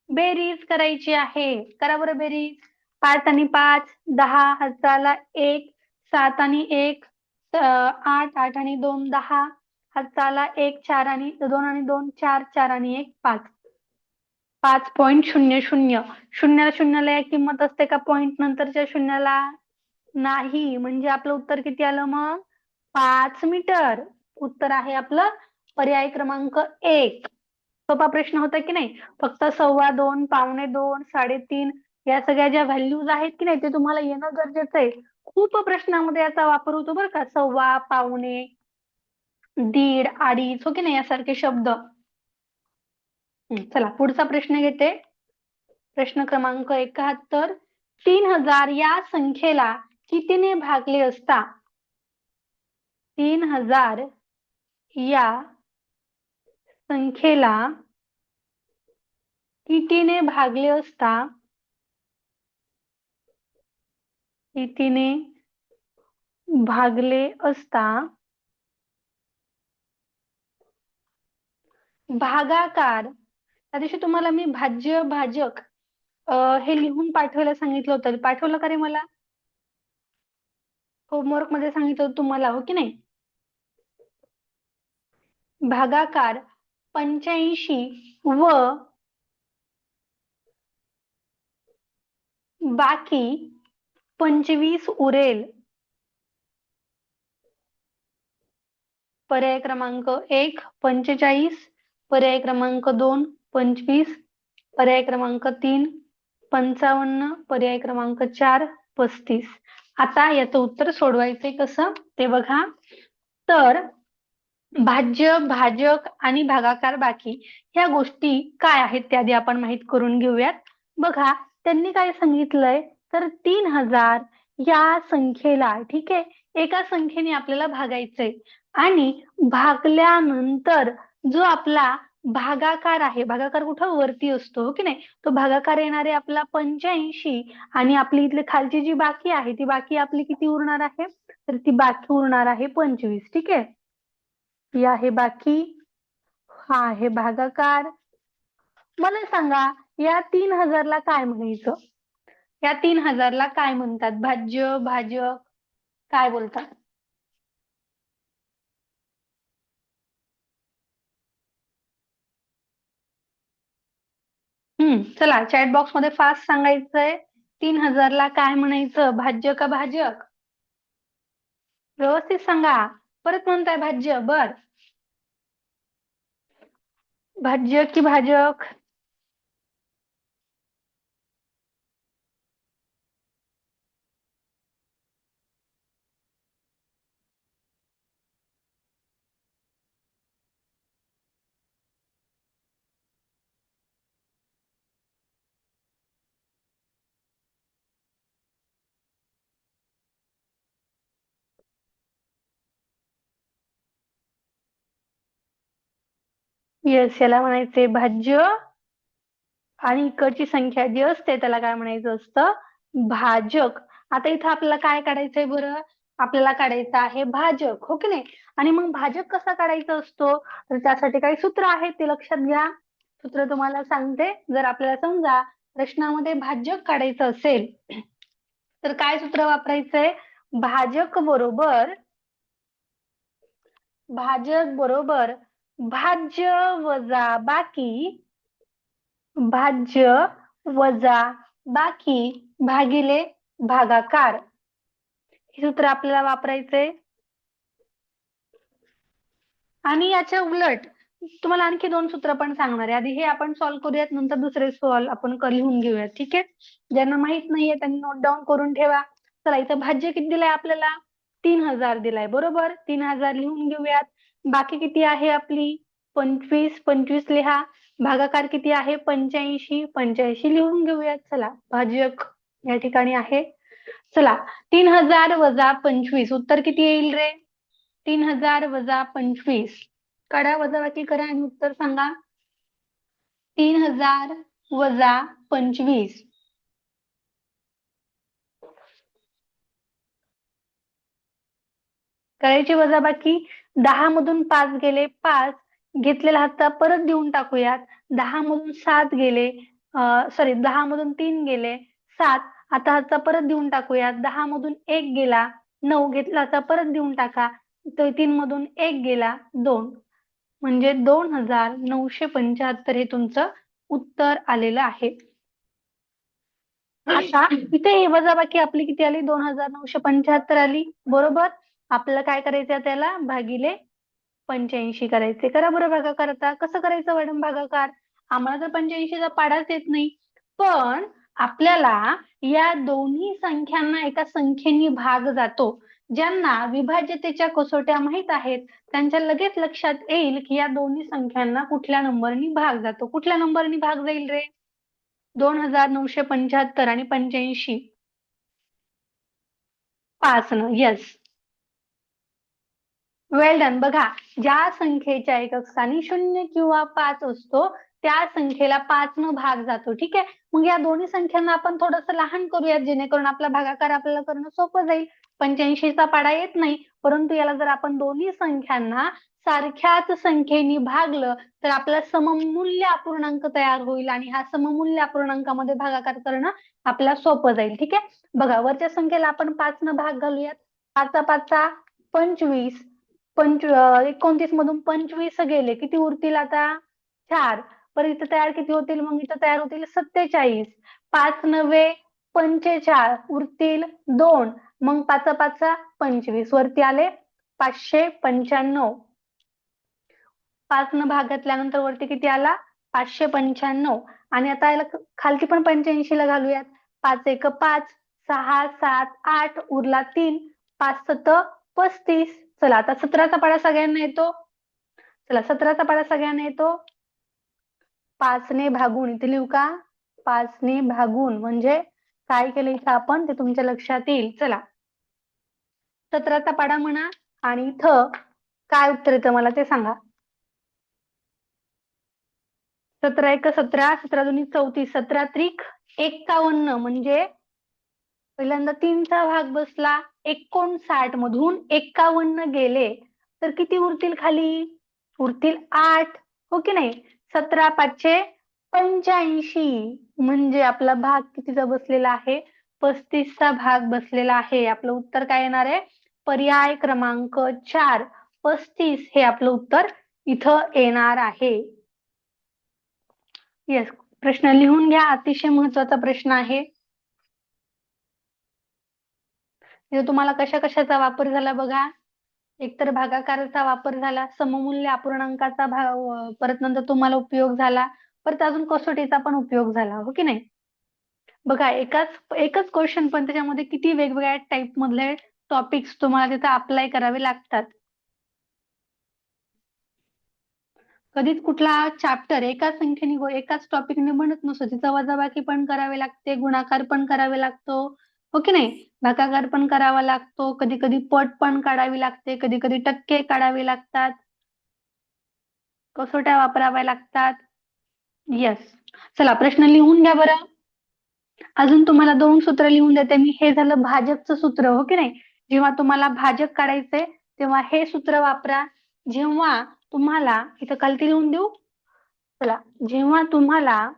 बेरीज करायची आहे. करा बरं बेरीज. 5 आणि 5 10, हाताला 1, 7 आणि 1 8, 8 आणि 2 10, हाताला 1 4 आणि 2 आणि 2 4, 4 आणि 1 5. 5.00. शून्याला शून्याला एक किंमत असते का पॉइंट नंतरच्या शून्याला? नाही. म्हणजे आपलं उत्तर किती आलं मग? 5 मीटर. उत्तर आहे आपलं पर्याय क्रमांक 1. सोपा प्रश्न होता की नाही? फक्त 2.25, 2.25, 3.5 या सगळ्या ज्या व्हॅल्यूज आहेत की नाही ते तुम्हाला येणं गरजेचं आहे. खूप प्रश्नामध्ये याचा वापर होतो बरं का. 2.25, पावणे, दीड, अडीच हो की नाही यासारखे शब्द. चला पुढचा प्रश्न घेते. प्रश्न क्रमांक 71. 3000 या संख्येला कितीने भागले असता? 3000 या संख्येला कितीने भागले असता? कितीने भागले असता? भागाकार. त्या दिवशी तुम्हाला मी भाज्य भाजक हे लिहून पाठवायला सांगितलं होतं. पाठवलं का रे मला? होमवर्क मध्ये सांगितलं होतं तुम्हाला, हो की नाही? भागाकार 85 व बाकी 25 उरेल. पर्याय क्रमांक 1 45, पर्याय क्रमांक 2 25, पर्याय क्रमांक 3 55, पर्याय क्रमांक 4 35. आता याचं उत्तर सोडवायचंय कसं ते बघा. तर भाज्य, भाजक आणि भागाकार बाकी ह्या गोष्टी काय आहेत त्या आधी आपण माहित करून घेऊयात. बघा त्यांनी काय सांगितलंय तर 3000 या संख्येला, ठीक आहे, एका संख्येने आपल्याला भागायचंय आणि भागल्यानंतर जो आपला भागाकार आहे, भागाकार कुठं वरती असतो हो की नाही, तो भागाकार येणारे आपला 85 आणि आपली इथली खालची जी बाकी आहे ती बाकी आपली किती उरणार आहे? तर ती बाकी उरणार आहे 25. ठीक आहे. ही आहे बाकी, हा आहे भागाकार. मला सांगा या 3000 ला काय म्हणायचं? या 3000 ला काय म्हणतात? भाज्य, भाजक काय बोलतात? चला चॅट बॉक्स मध्ये फास्ट सांगायचंय. 3000 ला काय म्हणायचं? भाज्य का भाजक? व्यवस्थित सांगा. परत म्हणताय भाज्य, बर. भाज्य की भाजक? येस, याला म्हणायचे भाज्य आणि इकडची संख्या जी असते त्याला काय म्हणायचं असतं? भाजक. आता इथं आपल्याला काय काढायचंय बरं? आपल्याला काढायचं आहे भाजक, हो की नाही? आणि मग भाजक कसा काढायचा असतो? तर त्यासाठी काही सूत्र आहेत ते लक्षात घ्या. सूत्र तुम्हाला सांगते. जर आपल्याला समजा प्रश्नामध्ये भाजक काढायचं असेल तर काय सूत्र वापरायचंय? भाजक बरोबर भाज्य वजा बाकी, भाज्य वजा बाकी भागिले भागाकार. हे सूत्र आपल्याला वापरायचंय. आणि याच्या उलट तुम्हाला आणखी 2 सूत्र पण सांगणार आहे. आधी हे आपण सॉल्व्ह करूयात, नंतर दुसरे सॉल्व्ह आपण लिहून घेऊयात. ठीक आहे. ज्यांना माहित नाहीये त्यांनी नोट डाऊन करून ठेवा. चला इथं भाज्य किती दिलाय आपल्याला? 3000 दिलाय, बरोबर. 3000 लिहून घेऊयात. बाकी किती आहे आपली? 25. 25 लिहा. भागाकार किती आहे? 85. 85 लिहून घेऊयात. चला भाजक या ठिकाणी आहे. चला 3000 वजा 25 उत्तर किती येईल रे? 3000 वजा 25 करा, वजाबाकी करा आणि उत्तर सांगा. 3000 वजा 25 करायची वजाबाकी. 10 मधून 5 गेले 5, घेतलेला हातचा परत देऊन टाकूयात. 10 मधून 7 गेले, सॉरी 10 मधून 3 गेले 7, आता हातचा परत देऊन टाकूयात. 10 मधून 1 गेला 9, घेतला हातचा परत देऊन टाका. 3 मधून 1 गेला 2, म्हणजे 2975 हे तुमचं उत्तर आलेलं आहे. आता इथे ही वजाबाकी आपली किती आली? 2975 आली, बरोबर. आपल्याला काय करायचं? त्याला भागिले 85 करायचे. करा बरं भागाकार. आता कसं करायचं मॅडम भागाकार? आम्हाला तर 85चा पाडाच येत नाही, पण आपल्याला या दोन्ही संख्यांना एका संख्येने भाग जातो. ज्यांना विभाज्यतेच्या कसोट्या माहित आहेत त्यांच्या लगेच लक्षात येईल की या दोन्ही संख्यांना कुठल्या नंबरनी भाग जातो. कुठल्या नंबरनी भाग जाईल रे? 2975 आणि 85 5 न. येस, वेल डन. बघा, ज्या संख्येच्या एकक स्थानी 0 किंवा 5 असतो त्या संख्येला 5 न भाग जातो. ठीक आहे. मग या दोन्ही संख्यांना आपण थोडस लहान करूयात जेणेकरून आपला भागाकार आपल्याला करणं सोपं जाईल. 85चा पाडा येत नाही, परंतु याला जर आपण दोन्ही संख्यांना सारख्याच संख्येने भागलं तर आपला सममूल्य अपूर्णांक तयार होईल आणि ह्या सममूल्य अपूर्णांकामध्ये भागाकार करणं आपल्याला सोपं जाईल. ठीक आहे. बघा, वरच्या संख्येला आपण 5 न भाग घालूयात. 5 5 25, 29 मधून 25 गेले, किती उरतील आता? 4. पर इथं तयार किती होतील? मग इथं तयार होतील 47. 5 9 45, उरतील 2. मग 5 5 25, वरती आले 595. 5 न भाग घातल्यानंतर वरती किती आला? 595. आणि आता याला खालती पण 85 ला घालूयात. 5 1 5, 6 7 8, उरला 3. 5 7 35. चला आता 17चा पाडा सगळ्यांना येतो. चला 17चा पाडा सगळ्यांना येतो. 5 ने भागून इथे लिहू का? 5 ने भागून म्हणजे काय केलं इथं आपण ते तुमच्या लक्षात येईल. चला 17चा पाडा म्हणा आणि इथं काय उत्तर येतं मला ते सांगा. 17 1 17, 17 2 34, 17 त्रिक 51, म्हणजे पहिल्यांदा 3चा भाग बसला. 59 मधून 51 गेले तर किती उरतील खाली? उरतील 8, हो की नाही? 17 5 85, म्हणजे आपला भाग कितीचा बसलेला आहे? 35चा भाग बसलेला आहे. आपलं उत्तर काय येणार आहे? पर्याय क्रमांक 4, 35 हे आपलं उत्तर इथं येणार आहे. येस, प्रश्न लिहून घ्या. अतिशय महत्वाचा प्रश्न आहे. तुम्हाला कशा कशाचा वापर झाला बघा. एकतर भागाकाराचा वापर झाला, सममूल्य अपूर्णांकाचा परत नंतर तुम्हाला उपयोग झाला, परत अजून कसोटीचा पण उपयोग झाला, हो की नाही? बघा, एकच क्वेश्चन पण त्याच्यामध्ये किती वेगवेगळ्या टाईप मधले टॉपिक्स तुम्हाला तिथे अप्लाय करावे लागतात. कधीच कुठला चॅप्टर एकाच संख्येने एकाच टॉपिकने बनत नसतो. तिचा वजाबाकी पण करावे लागते, गुणाकार पण करावे लागतो, हो की नाही? भागाकार पण करावा लागतो, कधी कधी पट पण काढावी लागते, कधी कधी टक्के काढावे लागतात, कसोट्या वापराव्या लागतात. येस. चला प्रश्न लिहून घ्या बरं. अजून तुम्हाला 2 सूत्र लिहून देते मी. हे झालं भाजकचं सूत्र, हो की नाही? जेव्हा तुम्हाला भाजक काढायचंय तेव्हा हे सूत्र वापरा. जेव्हा तुम्हाला इथं खालती लिहून देऊ. चला, जेव्हा तुम्हाला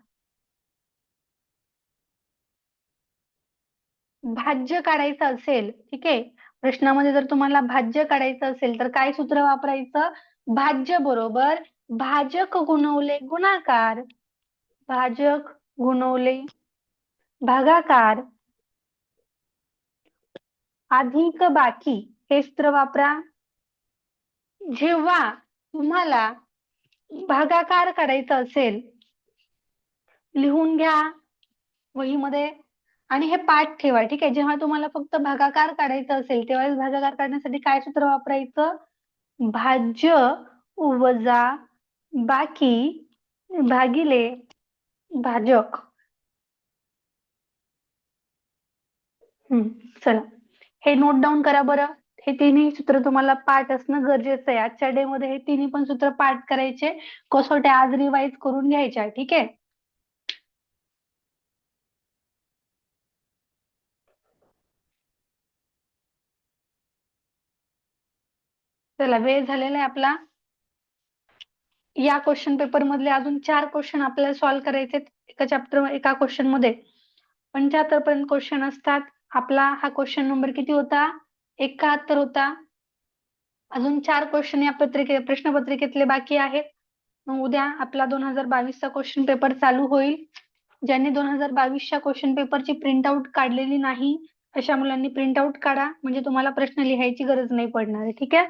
भाज्य काढायचं असेल, ठीक आहे, प्रश्नामध्ये जर तुम्हाला भाज्य काढायचं असेल तर काय सूत्र वापरायचं? भाज्य बरोबर भाजक गुणवले गुणाकार, भाजक गुणवले भागाकार अधिक बाकी हे सूत्र वापरा. जेव्हा तुम्हाला भागाकार काढायचा असेल लिहून घ्या वहीमध्ये आणि हे पाठ ठेवा. ठीक आहे. जेव्हा तुम्हाला फक्त भागाकार काढायचा असेल तेव्हाच भागाकार काढण्यासाठी काय सूत्र वापरायचं? भाज्य वजा बाकी भागिले भाजक. चला हे नोट डाऊन करा बरं. हे तिन्ही सूत्र तुम्हाला पाठ असणं गरजेचं आहे. आजच्या डे मध्ये हे तिन्ही पण सूत्र पाठ करायचे. कसोट्या आज रिवाइज करून घ्यायच्या. ठीक आहे. चला वेळ झालेला आहे आपला. या क्वेश्चन पेपर मधले अजून 4 क्वेश्चन आपल्याला सॉल्व्ह करायचे एका चॅप्टर एका क्वेश्चन मध्ये 75 पर्यंत क्वेश्चन असतात. आपला हा क्वेश्चन नंबर किती होता? 71 होता. अजून 4 क्वेश्चन या प्रश्नपत्रिकेतले बाकी आहेत. मग उद्या आपला 2022 चा क्वेश्चन पेपर चालू होईल. ज्यांनी 2022 च्या क्वेश्चन पेपरची प्रिंट आउट काढलेली नाही अशा मुलांनी प्रिंट आउट काढा. म्हणजे तुम्हाला प्रश्न लिहायची गरज नाही पडणार आहे. ठीक आहे.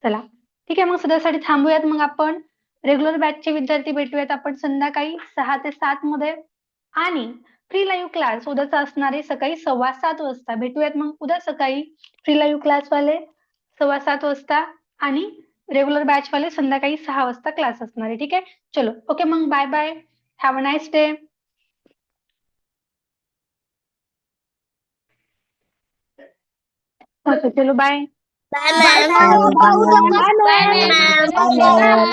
चला ठीक आहे. मग सध्यासाठी थांबूयात. मग आपण रेग्युलर बॅचचे विद्यार्थी भेटूयात आपण संध्याकाळी 6 ते 7 मध्ये आणि फ्री लाईव्ह क्लास उद्याचा असणार आहे सकाळी 7:15 वाजता. भेटूयात मग उद्या सकाळी. फ्री लाईव्ह क्लास वाले 7:15 वाजता आणि रेग्युलर बॅच वाले संध्याकाळी 6 वाजता क्लास असणार आहे. ठीक आहे. चलो ओके मग bye bye. Have a nice day. चलो bye. Bye ma'am. Bye ma'am.